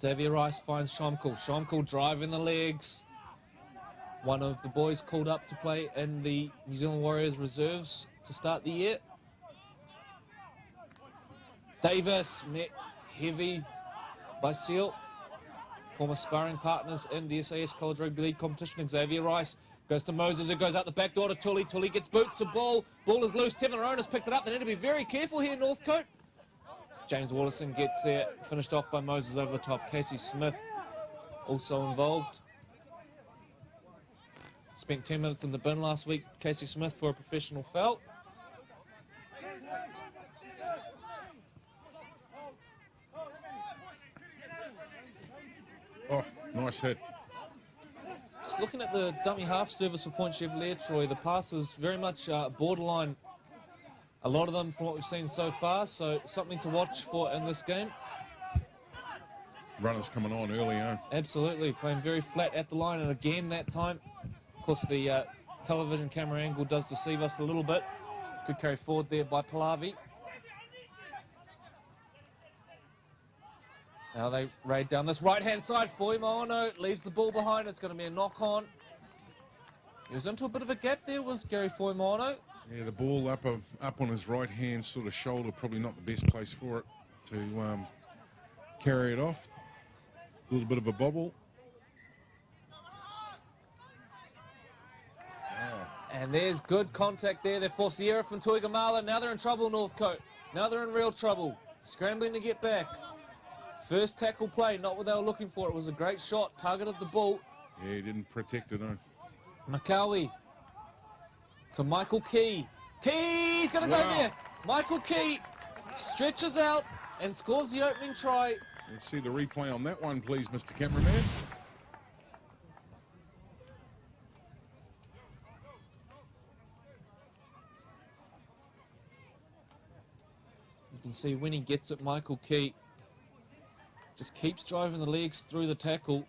Xavier Rice finds Shomkul. Shomkul driving the legs. One of the boys called up to play in the New Zealand Warriors reserves to start the year. Davis met heavy by Seal. Former sparring partners in the SAS College Rugby League competition. Xavier Rice goes to Moses, who goes out the back door to Tully. Tully gets boots to ball. Ball is loose. Tevin Arona's picked it up. They need to be very careful here, Northcote. James Waterson gets there, finished off by Moses over the top. Casey Smith also involved. Spent 10 minutes in the bin last week, Casey Smith, for a professional foul. Oh, nice hit. Just looking at the dummy half service for Point Chevalier, Troy, the passes very much borderline. A lot of them from what we've seen so far, so something to watch for in this game. Runners coming on early on. Absolutely, playing very flat at the line, and again that time, of course, the television camera angle does deceive us a little bit. Good carry forward there by Pallavi. Now they raid down this right-hand side. Foimono leaves the ball behind. It's going to be a knock-on. He was into a bit of a gap there, was Gary Foimono. Yeah, the ball up on his right-hand sort of shoulder, probably not the best place for it to carry it off. A little bit of a bobble. And there's good contact there. They force the error from Tuigamala. Now they're in trouble, Northcote. Now they're in real trouble. Scrambling to get back. First tackle play, not what they were looking for. It was a great shot, targeted the ball. Yeah, he didn't protect it, no. Makawi to Michael Key. Key's going to go there. Michael Key stretches out and scores the opening try. Let's see the replay on that one, please, Mr. Cameraman. You can see when he gets it, Michael Key Just keeps driving the legs through the tackle.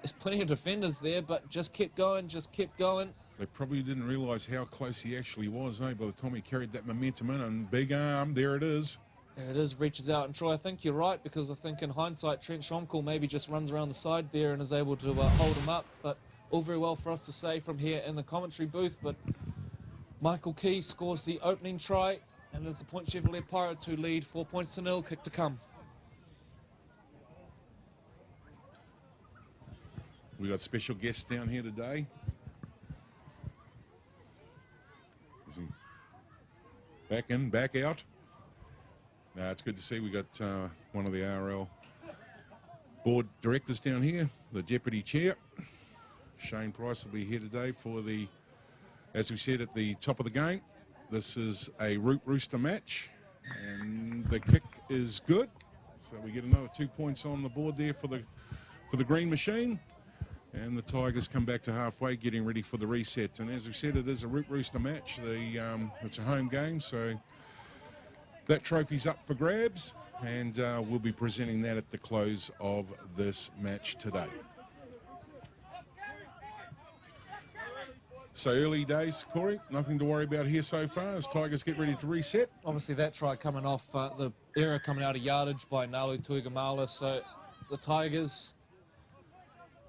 There's plenty of defenders there, but just kept going, just kept going. They probably didn't realise how close he actually was, by the time he carried that momentum in, and big arm, there it is. There it is, reaches out and try. I think you're right, because I think in hindsight, Trent Schomkel maybe just runs around the side there and is able to hold him up. But all very well for us to say from here in the commentary booth. But Michael Key scores the opening try, and it's the Point Chevrolet Pirates who lead 4-0, kick to come. We got special guests down here today. Is he back in, back out? No, it's good to see we got one of the ARL board directors down here, the deputy chair. Shane Price will be here today for the, as we said at the top of the game, this is a Root Rooster match, and the kick is good. So we get another 2 points on the board there for the green machine. And the Tigers come back to halfway, getting ready for the reset. And as we said, it is a Root Rooster match. It's a home game, so that trophy's up for grabs, and we'll be presenting that at the close of this match today. So early days, Corey, nothing to worry about here so far as Tigers get ready to reset. Obviously that try coming off the error coming out of yardage by Nalu Tuigamala, so the Tigers,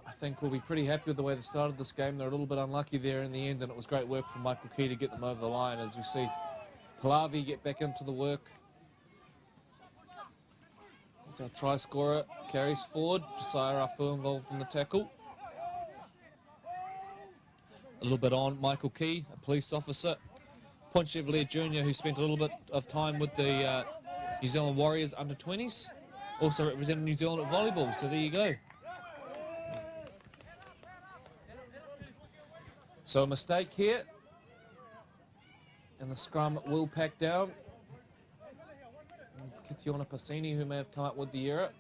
I think, will be pretty happy with the way they started this game. They're a little bit unlucky there in the end, and it was great work from Michael Key to get them over the line. As we see Pallavi get back into the work. As our try scorer carries forward, Josiah Afu involved in the tackle. A little bit on Michael Key, a police officer. Point Chevalier Jr., who spent a little bit of time with the New Zealand Warriors under-20s. Also represented New Zealand at volleyball, so there you go. So a mistake here. And the scrum will pack down. It's Kitiona Passini who may have come up with the error.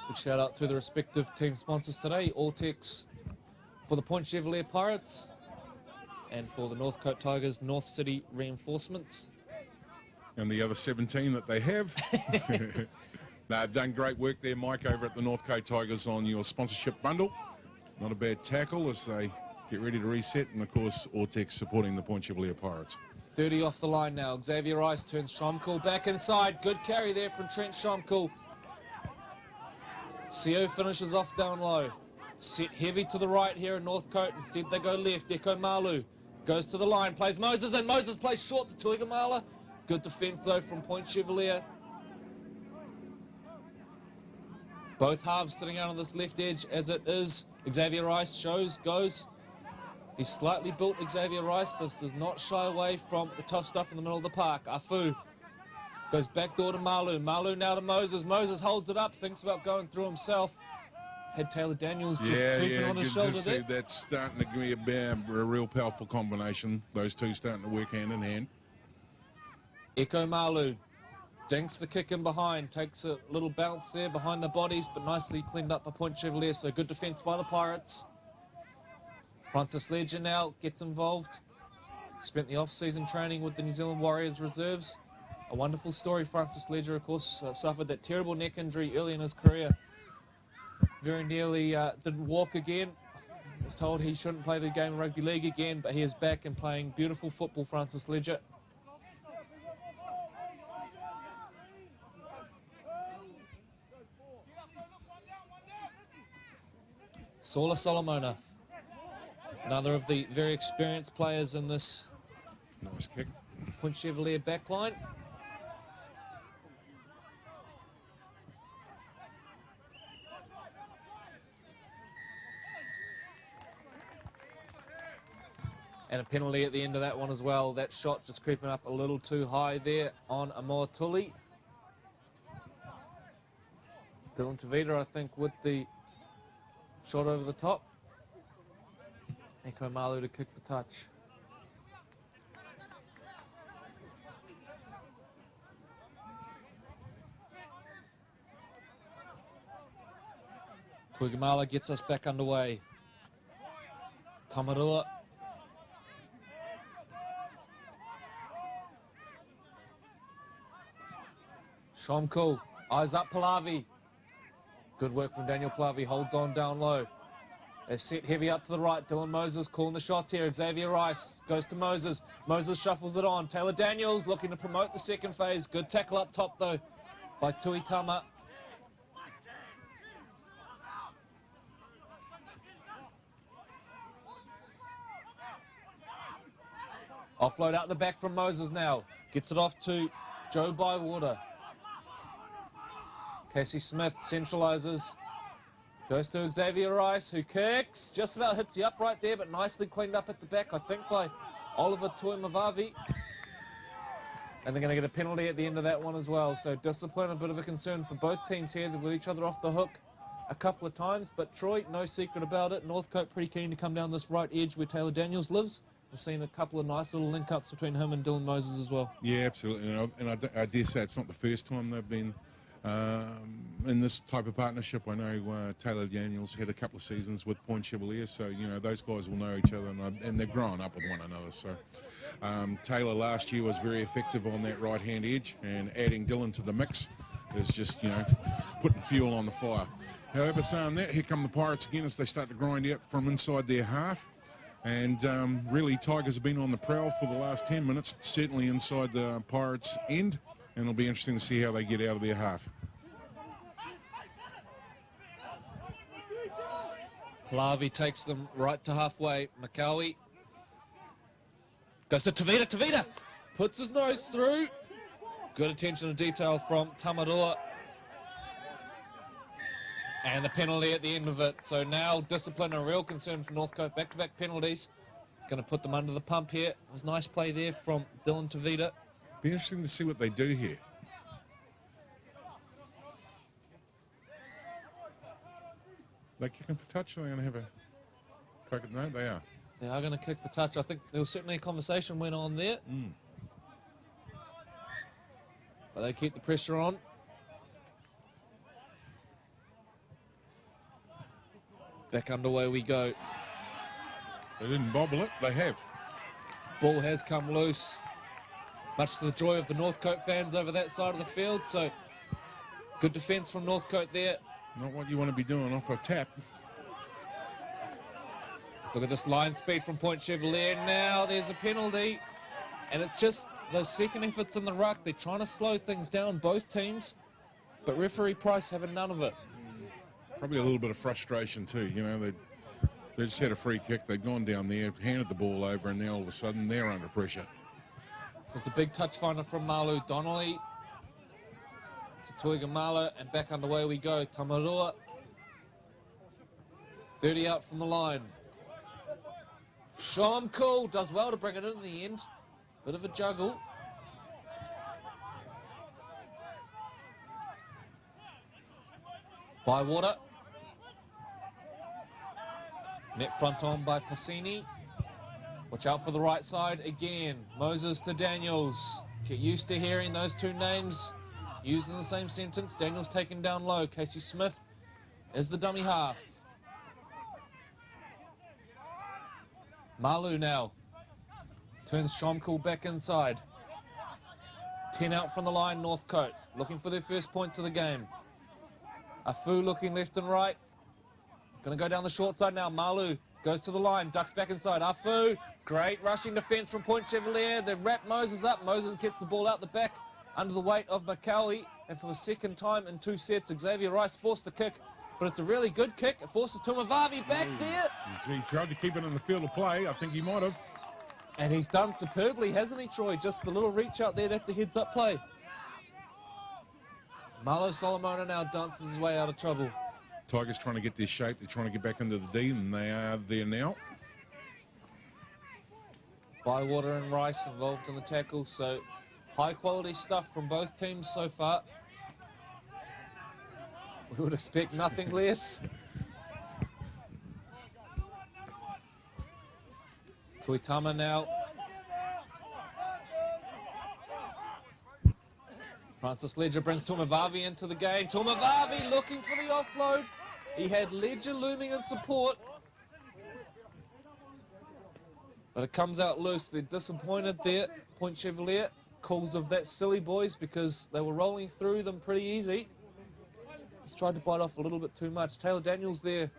Big shout out to the respective team sponsors today. Ortex for the Point Chevalier Pirates, and for the Northcote Tigers, North City Reinforcements. And the other 17 that they have. They've done great work there, Mike, over at the Northcote Tigers on your sponsorship bundle. Not a bad tackle as they get ready to reset. And, of course, Ortex supporting the Point Chevalier Pirates. 30 off the line now. Xavier Rice turns Schomkel back inside. Good carry there from Trent Schomkel. CO finishes off down low. Set heavy to the right here in Northcote. Instead they go left. Deko Malu goes to the line, plays Moses, and Moses plays short to Tuigamala. Good defence though from Point Chevalier. Both halves sitting out on this left edge as it is. Xavier Rice goes. He's slightly built, Xavier Rice, but does not shy away from the tough stuff in the middle of the park. Afu goes back door to Malu. Malu now to Moses. Moses holds it up, thinks about going through himself. Had Taylor Daniels just creeping on his shoulder there. That's starting to be a real powerful combination. Those two starting to work hand in hand. Eko Malu dinks the kick in behind, takes a little bounce there behind the bodies, but nicely cleaned up by Point Chevalier, so good defence by the Pirates. Francis Ledger now gets involved. Spent the off-season training with the New Zealand Warriors reserves. A wonderful story. Francis Ledger, of course, suffered that terrible neck injury early in his career. Very nearly didn't walk again. Was told he shouldn't play the game of rugby league again, but he is back and playing beautiful football, Francis Ledger. Saula Solomona, another of the very experienced players in this Nice kick. Point Chevalier backline. And a penalty at the end of that one as well. That shot just creeping up a little too high there on Amoa Tully. Dylan Tavita, I think, with the shot over the top. Eko Malu to kick for touch. Tuigamala gets us back underway. Tamarua. Shomko, eyes up Pallavi. Good work from Daniel Pallavi, holds on down low. They're set heavy up to the right. Dylan Moses calling the shots here. Xavier Rice goes to Moses. Moses shuffles it on. Taylor Daniels looking to promote the second phase. Good tackle up top though by Tui Tama. Offload out the back from Moses now. Gets it off to Joe Bywater. Casey Smith centralises. Goes to Xavier Rice, who kicks. Just about hits the upright there, but nicely cleaned up at the back, I think, by Oliver Tuimavavi. And they're going to get a penalty at the end of that one as well. So discipline, a bit of a concern for both teams here. They've let each other off the hook a couple of times. But Troy, no secret about it. Northcote pretty keen to come down this right edge where Taylor Daniels lives. We've seen a couple of nice little link-ups between him and Dylan Moses as well. Yeah, absolutely. I dare say it's not the first time they've been in this type of partnership. I know Taylor Daniels had a couple of seasons with Point Chevalier, so, you know, those guys will know each other, and they're growing up with one another. So Taylor last year was very effective on that right-hand edge, and adding Dylan to the mix is just, you know, putting fuel on the fire. However, saying that, here come the Pirates again as they start to grind out from inside their half. And really, Tigers have been on the prowl for the last 10 minutes, certainly inside the Pirates' end, and it'll be interesting to see how they get out of their half. Pallavi takes them right to halfway. Makawi goes to Tavita. Tavita puts his nose through. Good attention to detail from Tamarua. And the penalty at the end of it. So now discipline a real concern for Northcote. Back-to-back penalties. It's going to put them under the pump here. It was a nice play there from Dylan Tavita. Be interesting to see what they do here. They kicking for touch, or are they going to have a poke at? No, they are. They are going to kick for touch. I think there was certainly a conversation went on there. But they keep the pressure on. Back underway we go. They didn't bobble it, they have. Ball has come loose. Much to the joy of the Northcote fans over that side of the field. So good defence from Northcote there. Not what you want to be doing off a tap. Look at this line speed from Point Chevalier. Now there's a penalty. And it's just those second efforts in the ruck. They're trying to slow things down, both teams. But referee Price having none of it. Probably a little bit of frustration too. You know, they just had a free kick. They'd gone down there, handed the ball over, and now all of a sudden they're under pressure. There's a big touch finder from Malu Donnelly to Tuigamala, and back underway we go. Tamarua, 30 out from the line. Shom Cool does well to bring it in the end. Bit of a juggle. Bywater. Net front on by Passini. Watch out for the right side again. Moses to Daniels. Get used to hearing those two names used in the same sentence. Daniels taken down low. Casey Smith is the dummy half. Malu now. Turns Shomkul back inside. 10 out from the line, Northcote. Looking for their first points of the game. Afu looking left and right. Going to go down the short side now. Malu goes to the line, ducks back inside. Afu, great rushing defence from Point Chevalier. They wrap Moses up. Moses gets the ball out the back under the weight of Makawi. And for the second time in 2 sets, Xavier Rice forced the kick. But it's a really good kick. It forces Tumavavi back there. You see, he tried to keep it in the field of play. I think he might have. And he's done superbly, hasn't he, Troy? Just the little reach out there, that's a heads-up play. Marlo Solomona now dances his way out of trouble. Tigers trying to get their shape. They're trying to get back into the D, and they are there now. Bywater and Rice involved in the tackle, so high-quality stuff from both teams so far. We would expect nothing less. Tuitama now. Francis Ledger brings Tumavavi into the game. Tumavavi looking for the offload. He had Ledger looming in support. But it comes out loose. They're disappointed there. Point Chevalier calls of that silly boys because they were rolling through them pretty easy. Just tried to bite off a little bit too much. Taylor Daniels there.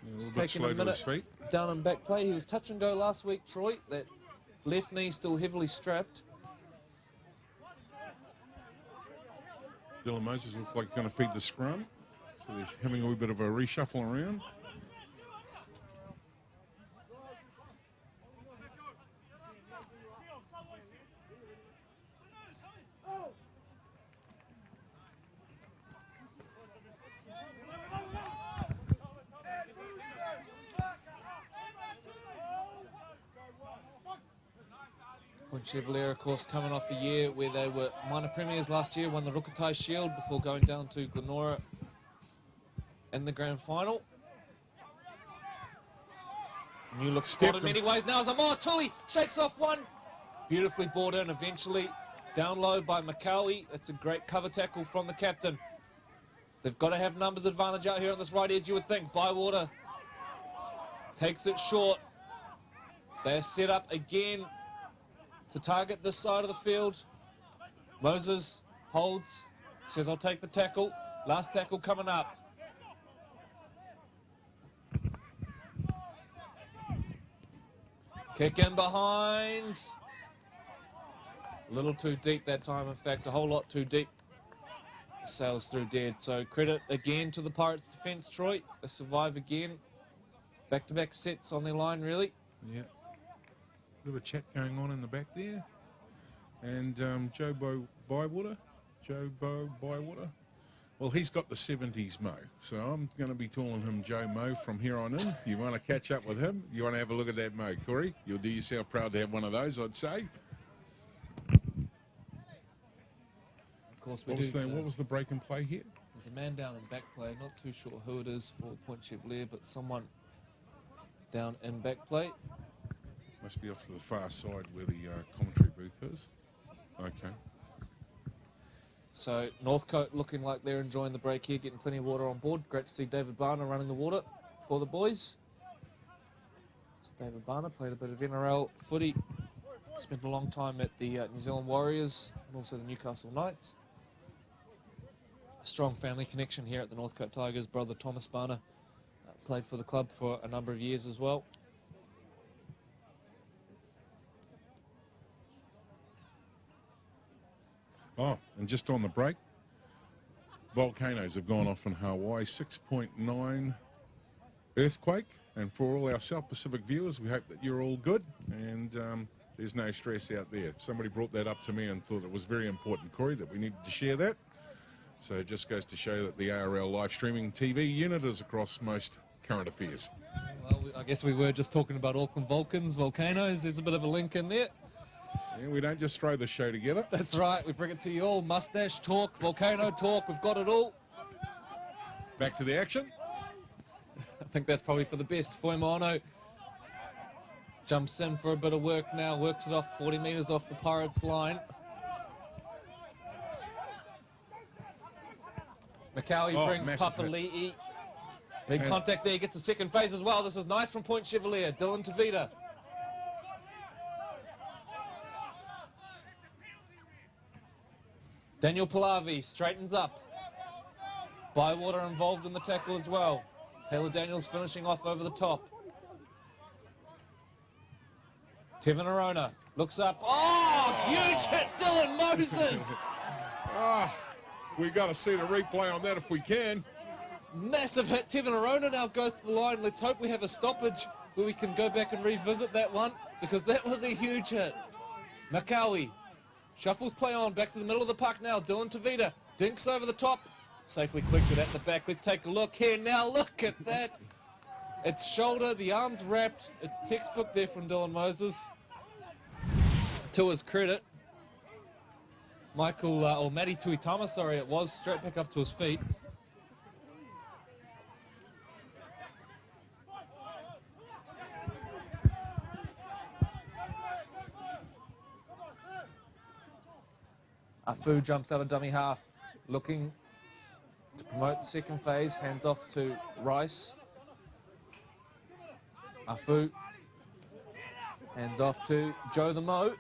A little bit slow to his feet. Down and back play. He was touch and go last week, Troy. That left knee still heavily strapped. Dylan Moses looks like he's going to feed the scrum. So they're having a wee bit of a reshuffle around. Point Chevalier, of course, coming off a year where they were minor premiers last year, won the Rukatai Shield before going down to Glenora in the grand final. New look spot in many ways now as Amoa Tui shakes off one. Beautifully brought in eventually. Down low by Makawi. It's a great cover tackle from the captain. They've got to have numbers advantage out here on this right edge, you would think. Bywater takes it short. They're set up again to target this side of the field. Moses holds, says, I'll take the tackle. Last tackle coming up. Kick in behind. A little too deep that time, in fact, a whole lot too deep. Sails through dead. So credit again to the Pirates defence, Troy. They survive again. Back-to-back sets on their line, really. Yeah. Bit of a chat going on in the back there. And Joe Bywater. Well, he's got the 70s Mo. So I'm going to be calling him Joe Mo from here on in. You want to catch up with him? You want to have a look at that Mo, Corey? You'll do yourself proud to have one of those, I'd say. Of course, What was the break and play here? There's a man down in back play. Not too sure who it is for Point Chevalier, but someone down in back play. Must be off to the far side where the commentary booth is. Okay. So Northcote looking like they're enjoying the break here, getting plenty of water on board. Great to see David Barner running the water for the boys. David Barner played a bit of NRL footy. Spent a long time at the New Zealand Warriors and also the Newcastle Knights. A strong family connection here at the Northcote Tigers. Brother Thomas Barner played for the club for a number of years as well. Oh, and just on the break, volcanoes have gone off in Hawaii, 6.9 earthquake. And for all our South Pacific viewers, we hope that you're all good and there's no stress out there. Somebody brought that up to me and thought it was very important, Corey, that we needed to share that. So it just goes to show that the ARL live streaming TV unit is across most current affairs. Well, I guess we were just talking about Auckland Vulcans, volcanoes. There's a bit of a link in there. Yeah, we don't just throw the show together. That's right. We bring it to you all. Mustache talk, volcano talk. We've got it all. Back to the action. I think that's probably for the best. Foimoano jumps in for a bit of work now. Works it off 40 metres off the Pirates line. Makawi brings Papali'i. Big contact there. Gets a second phase as well. This is nice from Point Chevalier. Dylan Tavita. Daniel Palavi straightens up. Bywater involved in the tackle as well. Taylor Daniels finishing off over the top. Tevin Arona looks up. Oh, huge hit, Dylan Moses. We got to see the replay on that if we can. Massive hit. Tevin Arona now goes to the line. Let's hope we have a stoppage where we can go back and revisit that one because that was a huge hit. Makawi shuffles play on, back to the middle of the puck now. Dylan Tavita dinks over the top. Safely clicked it at the back. Let's take a look here now. Look at that. It's shoulder, the arm's wrapped. It's textbook there from Dylan Moses. To his credit, Matty Tuitama, sorry, it was, straight back up to his feet. Afu jumps out of dummy half, looking to promote the second phase, hands off to Rice. Afu Hands off to Joe the Mo.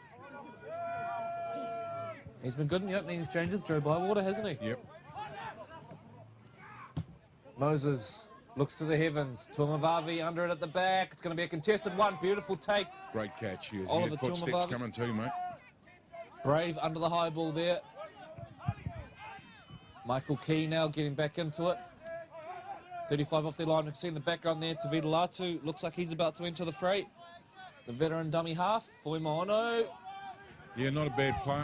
He's been good in the opening exchanges, Joe Bywater, hasn't he? Yep. Moses looks to the heavens. Tuamavavi under it at the back. It's going to be a contested one. Beautiful take. Great catch. Here's Oliver footsteps Tuamavavi. coming too, mate. Brave under the high ball there. Michael Key now getting back into it. 35 off the line. You can see in the background there, Tavita Latu looks like he's about to enter the fray. The veteran dummy half, Foimono. Yeah, not a bad play.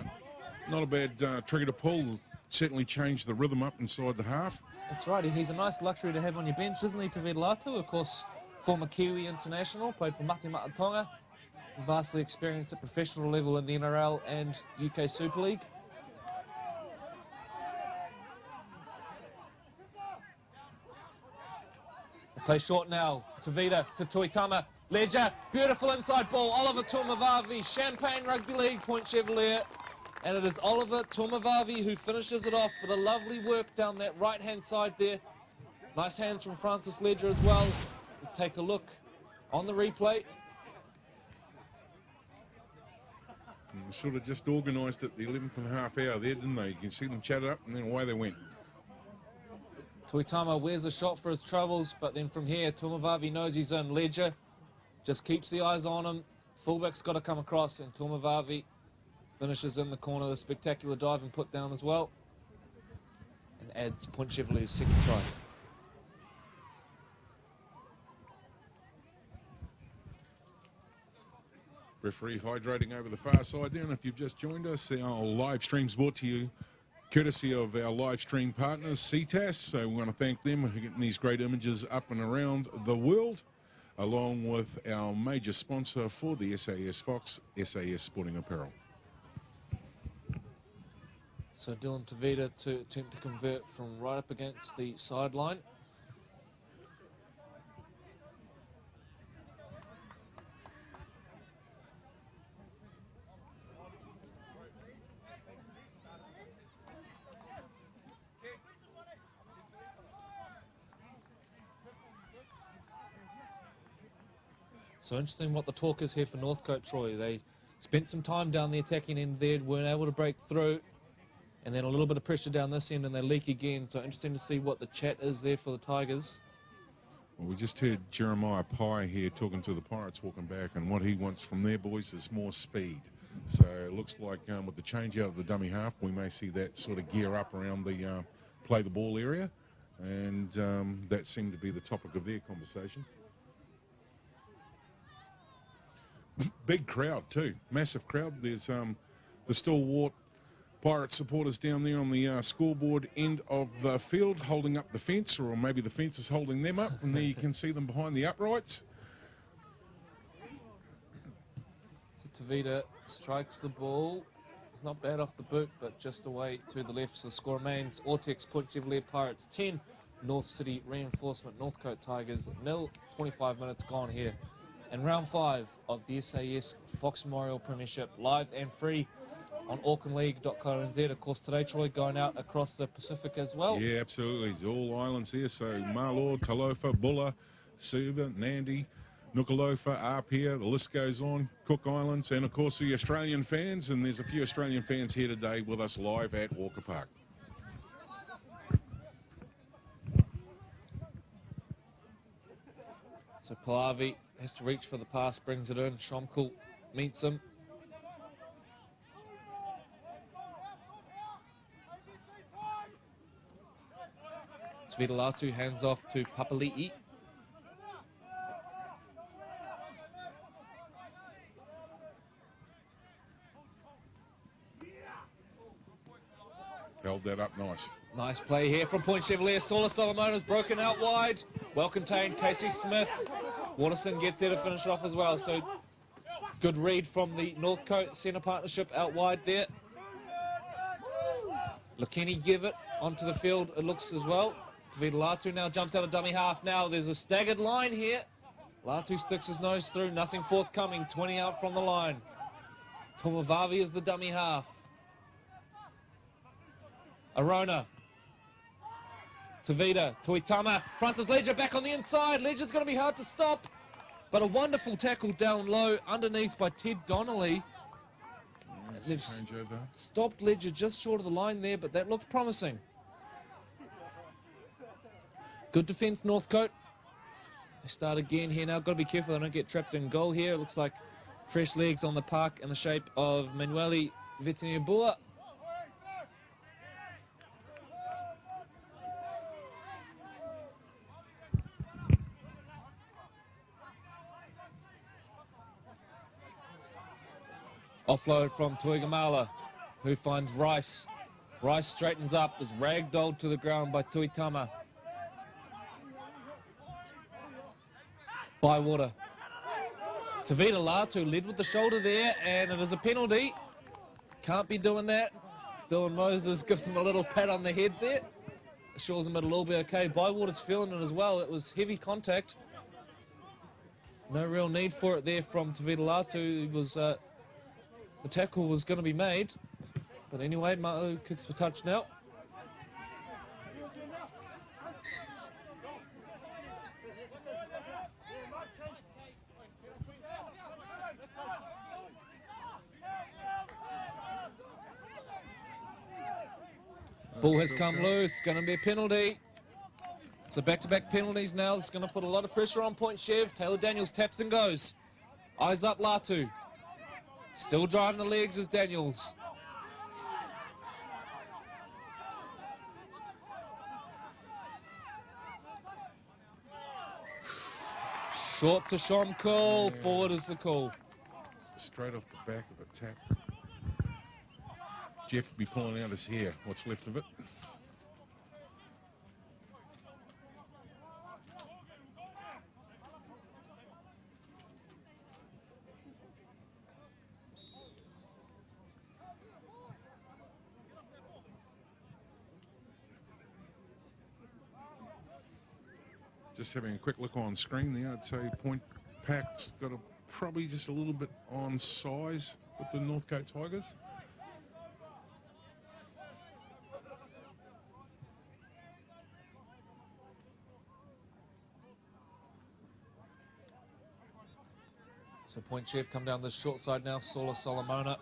Not a bad trigger to pull. Certainly changed the rhythm up inside the half. That's right, he's a nice luxury to have on your bench, isn't he, Tavita Latu? Of course, former Kiwi international, played for Mati Tonga. Vastly experienced at professional level in the NRL and UK Super League. Play short now. Tavita to Tuitama. Ledger. Beautiful inside ball. Oliver Tuamavavi. Champagne Rugby League Point Chevalier. And it is Oliver Tuamavavi who finishes it off. But a lovely work down that right-hand side there. Nice hands from Francis Ledger as well. Let's take a look on the replay. Sort of just organised at the 11th and a half hour there, didn't they? You can see them chat it up and then away they went. Tuitama wears a shot for his troubles, but then from here, Tuamavavi knows he's in. Ledger just keeps the eyes on him. Fullback's got to come across, and Tuamavavi finishes in the corner. The spectacular dive and put down as well, and adds Point Chevalier's second try. Referee hydrating over the far side there, and if you've just joined us, our live stream's brought to you courtesy of our live stream partners, Ctas. So we want to thank them for getting these great images up and around the world, along with our major sponsor for the SAS Fox, SAS Sporting Apparel. So Dylan Tavita to attempt to convert from right up against the sideline. So interesting what the talk is here for Northcote, Troy. They spent some time down the attacking end there, weren't able to break through, and then a little bit of pressure down this end and they leak again. So interesting to see what the chat is there for the Tigers. Well, we just heard Jeremiah Pye here talking to the Pirates walking back, and what he wants from their boys is more speed. So it looks like with the change out of the dummy half, we may see that sort of gear up around the play the ball area, and that seemed to be the topic of their conversation. Big crowd too, massive crowd. There's the stalwart Pirates supporters down there on the scoreboard end of the field holding up the fence, or maybe the fence is holding them up, and there you can see them behind the uprights. So Tavita strikes the ball. It's not bad off the boot, but just away to the left. So the score remains Ortex Point Chevalier Pirates 10, North City Reinforcement Northcote Tigers 0. 25 minutes gone here. And round 5 of the SAS Fox Memorial Premiership, live and free on aucklandleague.co.nz. Of course, today, Troy, going out across the Pacific as well. Yeah, absolutely. It's all islands here. So Marlord, Talofa, Bulla, Suva, Nandi, Nuku'alofa, Apia, the list goes on, Cook Islands, and of course the Australian fans. And there's a few Australian fans here today with us live at Walker Park. So Palavi has to reach for the pass, brings it in. Shomkul meets him. Svedalatu hands off to Papali'i. Held that up nice. Nice play here from Point Chevalier. Saula Solomona's broken out wide. Well contained, Casey Smith. Waterson gets there to finish it off as well. So good read from the Northcote centre partnership out wide there. Lakini give it onto the field, it looks as well. Tavita Latu now jumps out of dummy half. Now there's a staggered line here. Latu sticks his nose through, nothing forthcoming. 20 out from the line. Tuamavavi is the dummy half. Arona. Tavita, Tuitama, Francis Ledger back on the inside. Ledger's going to be hard to stop. But a wonderful tackle down low, underneath by Ted Donnelly. They've Changeover. stopped Ledger just short of the line there, but that looked promising. Good defence, Northcote. They start again here now. Got to be careful they don't get trapped in goal here. It looks like fresh legs on the park in the shape of Manueli Vetiniabua. Offload from Tuigamala, who finds Rice. Rice straightens up, is ragdolled to the ground by Tuitama. Bywater. Tavita Latu led with the shoulder there, and it is a penalty. Can't be doing that. Dylan Moses gives him a little pat on the head there. Assures him it'll all be okay. Bywater's feeling it as well. It was heavy contact. No real need for it there from Tavita Latu. It was... the tackle was going to be made, but anyway, Ma'u kicks for touch now. Ball has come loose, going to be a penalty. So back-to-back penalties now. It's going to put a lot of pressure on Point Chev. Taylor Daniels taps and goes. Eyes up Latu. Still driving the legs as Daniels. Short to Sean Cole. Forward is the call. Straight off the back of the tap. Jeff will be pulling out his hair, what's left of it. Just having a quick look on screen there, I'd say Point Pack's got probably just a little bit on size with the Northcote Tigers. So Point Chev come down the short side now. Sola Solomona.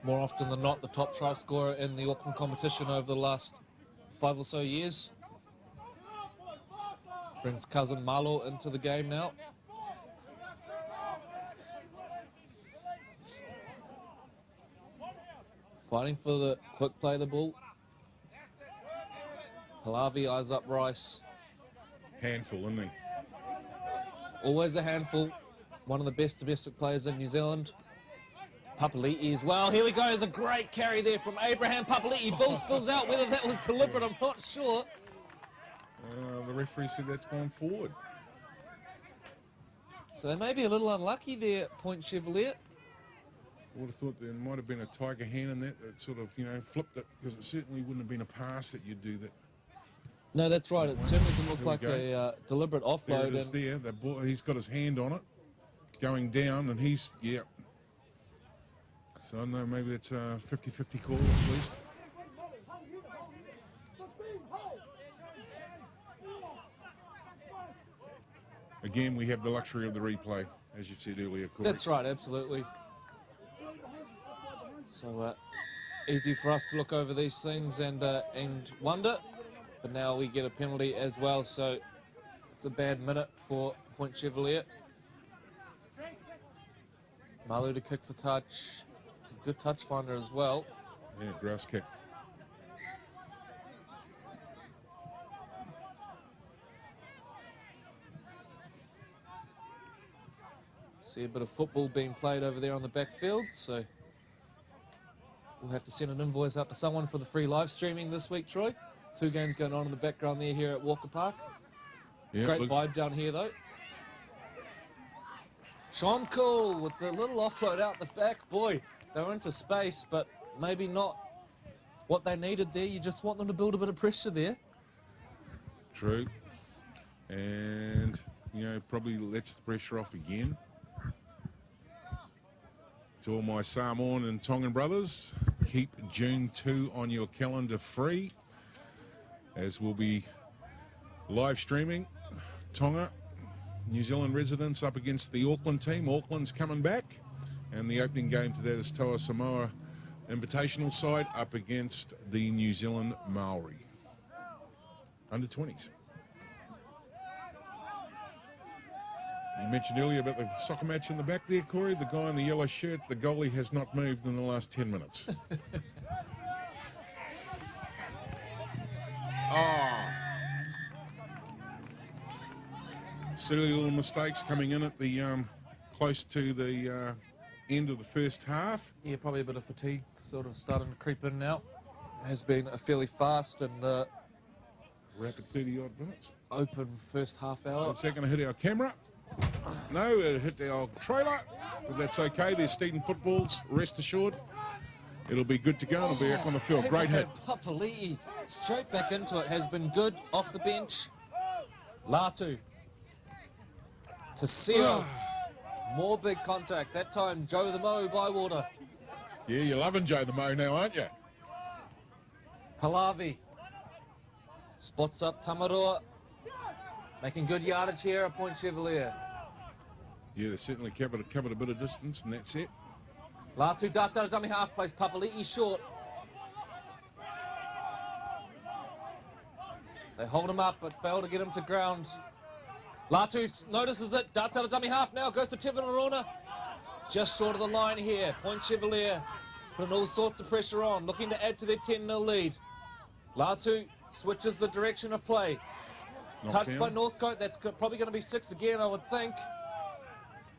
More often than not, the top try scorer in the Auckland competition over the last 5 or so years. Brings cousin Malo into the game now. Fighting for the quick play of the ball. Halavi eyes up Rice. Handful, isn't he? Always a handful. One of the best domestic players in New Zealand. Papali'i as well. Here we go. There's a great carry there from Abraham Papali'i. Ball spills out. Whether that was deliberate, I'm not sure. The referee said that's gone forward. So they may be a little unlucky there, Point Chevalier. I would have thought there might have been a tiger hand in that sort of, flipped it, because it certainly wouldn't have been a pass that you'd do that. No, that's right. It certainly didn't look like a deliberate offload. There it is there. The ball, he's got his hand on it, going down, and he's, yeah. So I don't know, maybe that's a 50-50 call at least. Again, we have the luxury of the replay, as you said earlier, Corey. That's right, absolutely. So easy for us to look over these things and wonder. But now we get a penalty as well, so it's a bad minute for Point Chevalier. Malu to kick for touch. It's a good touch finder as well. Yeah, grass kick. See a bit of football being played over there on the backfield, so we'll have to send an invoice out to someone for the free live streaming this week, Troy. 2 games going on in the background there here at Walker Park. Yeah, Great vibe down here, though. Sean Cole with the little offload out the back. Boy, they were into space, but maybe not what they needed there. You just want them to build a bit of pressure there. True. And, probably lets the pressure off again. To all my Samoan and Tongan brothers, keep June 2 on your calendar free, as we'll be live streaming Tonga New Zealand residents up against the Auckland team. Auckland's coming back. And the opening game to that is Toa Samoa Invitational side up against the New Zealand Maori. Under 20s. You mentioned earlier about the soccer match in the back there, Corey. The guy in the yellow shirt, the goalie has not moved in the last 10 minutes. Oh. Silly little mistakes coming in at the close to the end of the first half. Yeah, probably a bit of fatigue sort of starting to creep in now. It has been a fairly fast and Rapid 30-odd minutes. open first half hour. Is that going to hit our camera? No, it hit our trailer, but that's okay. There's Steeden footballs, rest assured. It'll be good to go and it'll be back on the field. Great hit. Papali'i straight back into it, has been good off the bench. Latu to Seal. More big contact. That time, Joe the Mo, Bywater. Yeah, you're loving Joe the Mo now, aren't you? Palavi spots up Tamaroa. Making good yardage here at Point Chevalier. Yeah, they certainly covered a bit of distance, and that's it. Latu darts out of dummy half, plays Papali'i short. They hold him up, but fail to get him to ground. Latu notices it, darts out of dummy half now, goes to Tevin Arona. Just short of the line here. Point Chevalier putting all sorts of pressure on, looking to add to their 10-0 lead. Latu switches the direction of play. Touched by Northcote, that's probably going to be 6 again, I would think.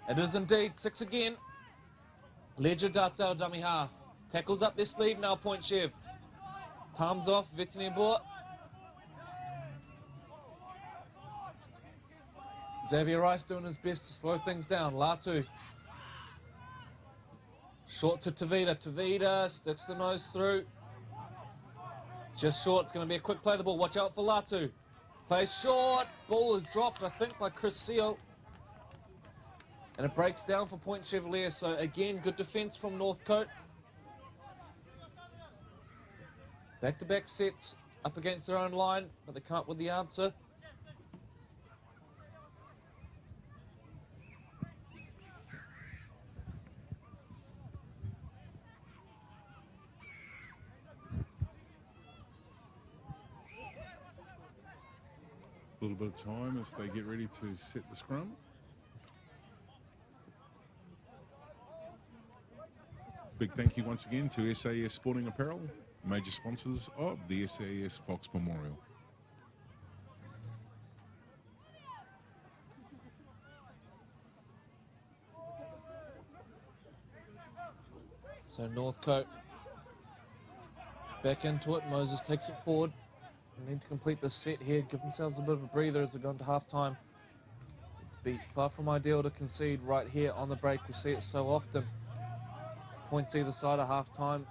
It is indeed 6 again. Ledger darts out of dummy half. Tackles up their sleeve now, Point Chev. Palms off, Vetineboa. Xavier Rice doing his best to slow things down. Latu. Short to Tavita. Tavita sticks the nose through. Just short. It's going to be a quick play of the ball. Watch out for Latu. Plays short. Ball is dropped, I think, by Chris Seal. And it breaks down for Point Chevalier. So, again, good defence from Northcote. Back-to-back sets up against their own line, but they come up with the answer. A little bit of time as they get ready to set the scrum. Big thank you once again to SAS Sporting Apparel, major sponsors of the SAS Fox Memorial. So Northcote back into it. Moses takes it forward. They need to complete the set here, give themselves a bit of a breather as they go into half-time. It's be far from ideal to concede right here on the break. We see it so often. Points either side of half-time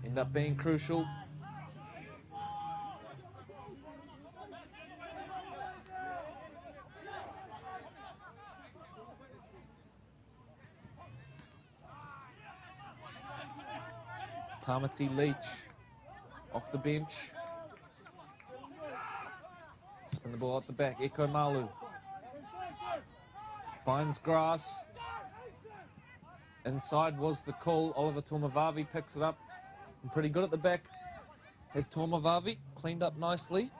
end up being crucial. Tamati Leach off the bench. Spin the ball at the back. Eko Malu finds grass. Inside was the call. Oliver Tomavavi picks it up. And pretty good at the back. Has Tomavavi cleaned up nicely.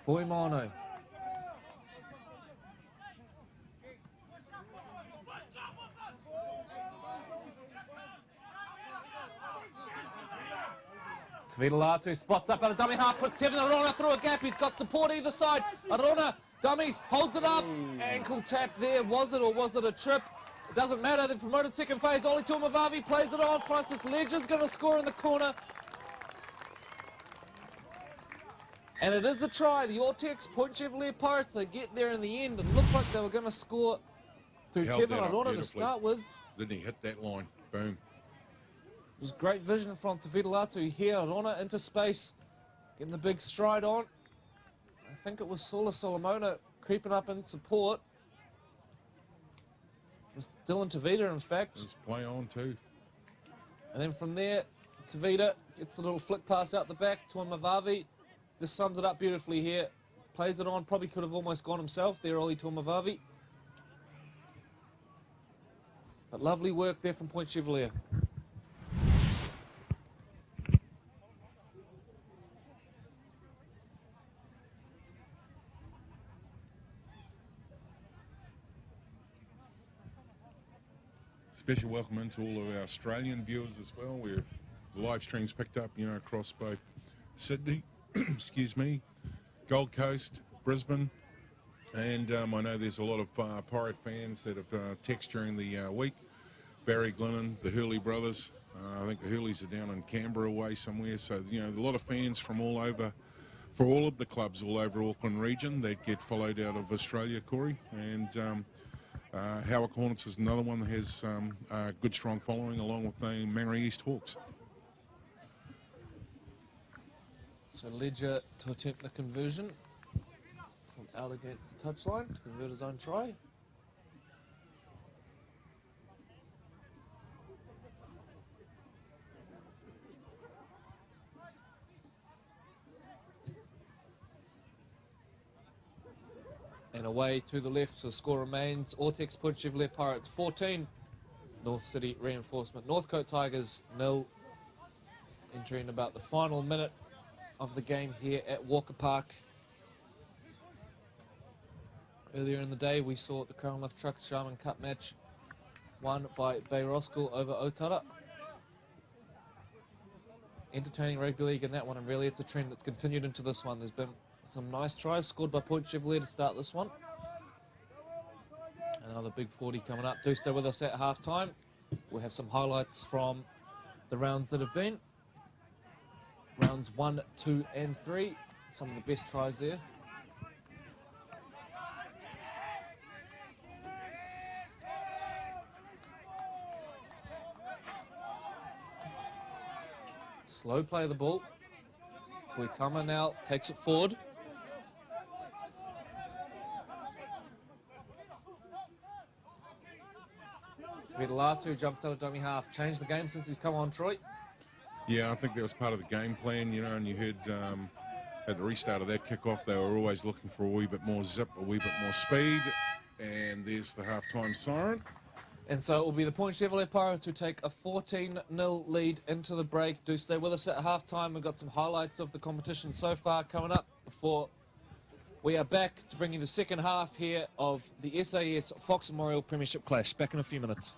Foimano. Tavita spots up at a dummy half, puts Tevin Arona through a gap. He's got support either side. Arona dummies, holds it up. Ankle tap there. Was it or was it a trip? It doesn't matter. They've promoted second phase. Oli Tomavavi plays it on. Francis Ledger's going to score in the corner. And it is a try. The Ortex Point Chevalier Pirates, they get there in the end. It looked like they were going to score through Tevin Arona to start with. Didn't he hit that line? Boom. It was great vision from Tavita here. Arona into space, getting the big stride on. I think it was Sola Solomona creeping up in support. It was Dylan Tavita, in fact. Just play on too. And then from there, Tavita gets the little flick pass out the back to Mavavi. This sums it up beautifully here. Plays it on, probably could have almost gone himself there, Ollie Mavavi. But lovely work there from Point Chevalier. Special welcome into all of our Australian viewers as well. We've the live streams picked up, you know, across both Sydney, excuse me, Gold Coast, Brisbane, and I know there's a lot of Pirate fans that have texted during the week. Barry Glennon, the Hurley brothers. I think the Hurleys are down in Canberra way somewhere. So, you know, a lot of fans from all over, for all of the clubs all over Auckland region that get followed out of Australia, Corey. And Howard Hornets is another one that has a good, strong following, along with the Mangere East Hawks. So Ledger to attempt the conversion from out against the touchline to convert his own try. And away to the left, so the score remains Ortex Point Chevalier Pirates 14, North City Reinforcement Northcote Tigers 0. Entering about the final minute of the game here at Walker Park. Earlier in the day, we saw the Crown Lift Trucks Sharman Cup match won by Bay Roskill over Otara. Entertaining rugby league in that one, and really it's a trend that's continued into this one. There's been some nice tries scored by Point Chevalier to start this one. Another big 40 coming up. Do stay with us at half time. We'll have some highlights from the rounds that have been. Rounds 1, 2 and 3. Some of the best tries there. Slow play of the ball. Tuitama now takes it forward. Latu jumps out of dummy half. Changed the game since he's come on, Troy. Yeah, I think that was part of the game plan, you know, and you heard at the restart of that kickoff, they were always looking for a wee bit more zip, a wee bit more speed, and there's the halftime siren. And so it will be the Point Chevalier Pirates who take a 14-0 lead into the break. Do stay with us at halftime. We've got some highlights of the competition so far coming up before we are back to bring you the second half here of the SAS Fox Memorial Premiership Clash. Back in a few minutes.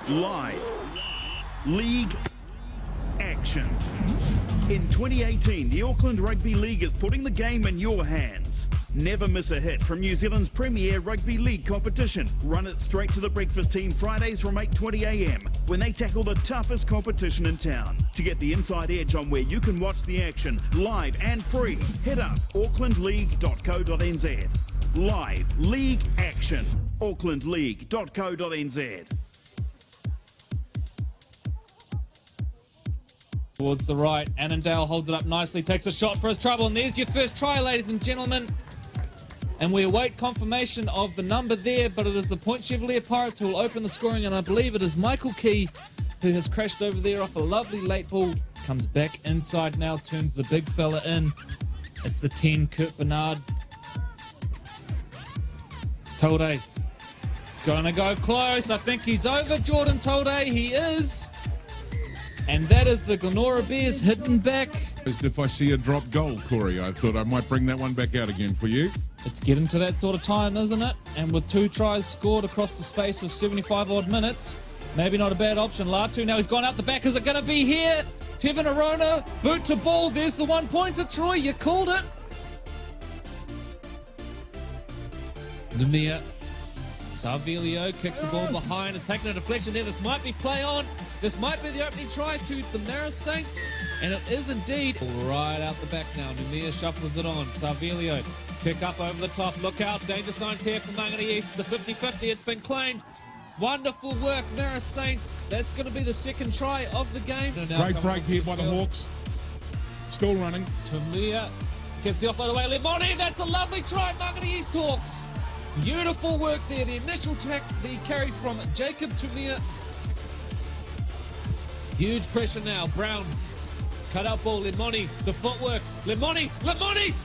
Live league action. In 2018, the Auckland Rugby League is putting the game in your hands. Never miss a hit from New Zealand's premier rugby league competition. Run it straight to the breakfast team Fridays from 8:20 a.m. when they tackle the toughest competition in town. To get the inside edge on where you can watch the action live and free, hit up aucklandleague.co.nz. Live league action. aucklandleague.co.nz. Towards the right, Annandale holds it up nicely, takes a shot for his trouble, and there's your first try, ladies and gentlemen. And we await confirmation of the number there, but it is the Point Chevalier Pirates who will open the scoring, and I believe it is Michael Key who has crashed over there off a lovely late ball. Comes back inside now, turns the big fella in. It's the 10, Kurt Bernard. Tolde gonna go close. I think he's over Jordan Tolde. He is. And that is the Glenora Bears hidden back. If I see a drop goal, Corey, I thought I might bring that one back out again for you. It's getting to that sort of time, isn't it? And with 2 tries scored across the space of 75 odd minutes, maybe not a bad option. Latu, now he's gone out the back. Is it going to be here? Tevin Arona, boot to ball. There's the 1-pointer, Troy. You called it. Lumia. Sarvelio kicks the ball behind. Is taking a deflection there. This might be play on. This might be the opening try to the Maris Saints. And it is indeed. Right out the back now. Lumia shuffles it on. Sarvelio. Kick up over the top. Look out. Danger signs here from Mangere East. The 50-50. It's been claimed. Wonderful work, Maris Saints. That's going to be the second try of the game. Great break here by the Hawks. Still running. Lumia Gets the off by the way, Lemoni, that's a lovely try, Mangere East Hawks. Beautiful work there, the initial tack, the carry from Jacob Tumia. Huge pressure now, Brown. Cut out ball, Lemoni, the footwork. Lemoni,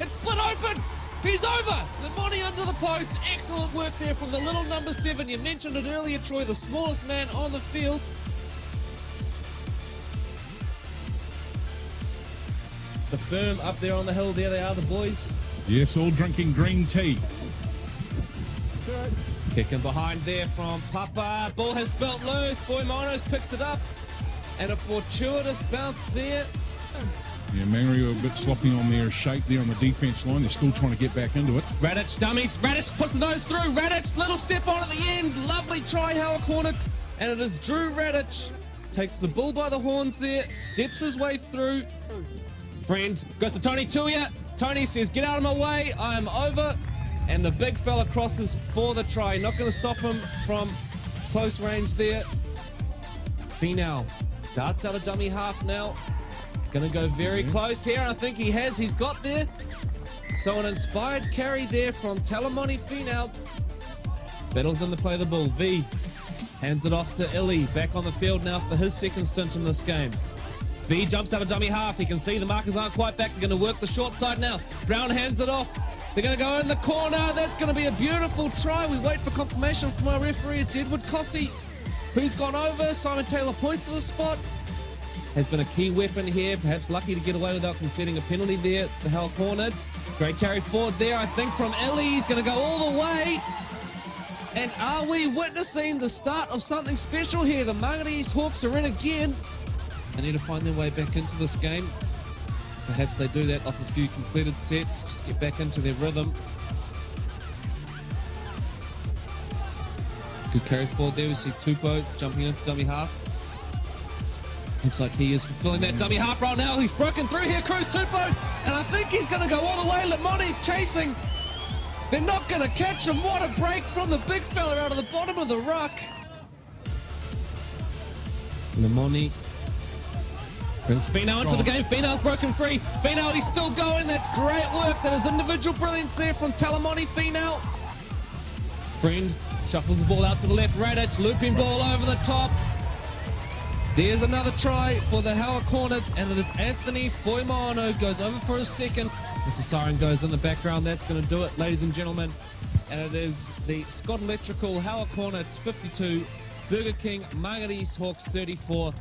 it's split open. He's over. Lemoni under the post. Excellent work there from the little number 7. You mentioned it earlier, Troy, the smallest man on the field. The firm up there on the hill, there they are, the boys. Yes, all drinking green tea. Kicking behind there from Papa. Ball has spelt loose. Boimano's picked it up. And a fortuitous bounce there. Yeah, Mangere were a bit sloppy on their shape there on the defence line. They're still trying to get back into it. Radic dummies. Radic puts the nose through. Radic, little step on at the end. Lovely try, Howard Hornets. And it is Drew Radic. Takes the bull by the horns there. Steps his way through. Friend goes to Tony Tuia. Tony says, get out of my way. I am over. And the big fella crosses for the try. Not going to stop him from close range there. Finau darts out a dummy half now. Going to go very close here. I think he has. He's got there. So an inspired carry there from Talamoni Finau. Battles in the play the ball. V hands it off to Illy. Back on the field now for his second stint in this game. V jumps out a dummy half. He can see the markers aren't quite back. They're going to work the short side now. Brown hands it off. They're going to go in the corner. That's going to be a beautiful try. We wait for confirmation from our referee. It's Edward Cossey who's gone over. Simon Taylor points to the spot. Has been a key weapon here. Perhaps lucky to get away without conceding a penalty there. The Hell Hornets. Great carry forward there, I think, from Ellie. He's going to go all the way. And are we witnessing the start of something special here? The Mangere East Hawks are in again. They need to find their way back into this game. Perhaps they do that off a few completed sets. Just get back into their rhythm. Good carry forward there. We see Tupou jumping into dummy half. Looks like he is fulfilling that dummy half role now. He's broken through here. Cruz Tupou. And I think he's going to go all the way. Lemoni's chasing. They're not going to catch him. What a break from the big fella out of the bottom of the ruck. Lemoni brings Finau into the game. Finau's broken free. Finau, he's still going. That's great work. That is individual brilliance there from Talamoni Finau. Friend shuffles the ball out to the left. Radic, looping ball over the top. There's another try for the Howard Hornets, and it is Anthony Foimano goes over for his second. As the siren goes in the background, that's going to do it, ladies and gentlemen. And it is the Scott Electrical Howard Hornets 52, Burger King Mangere East Hawks 34.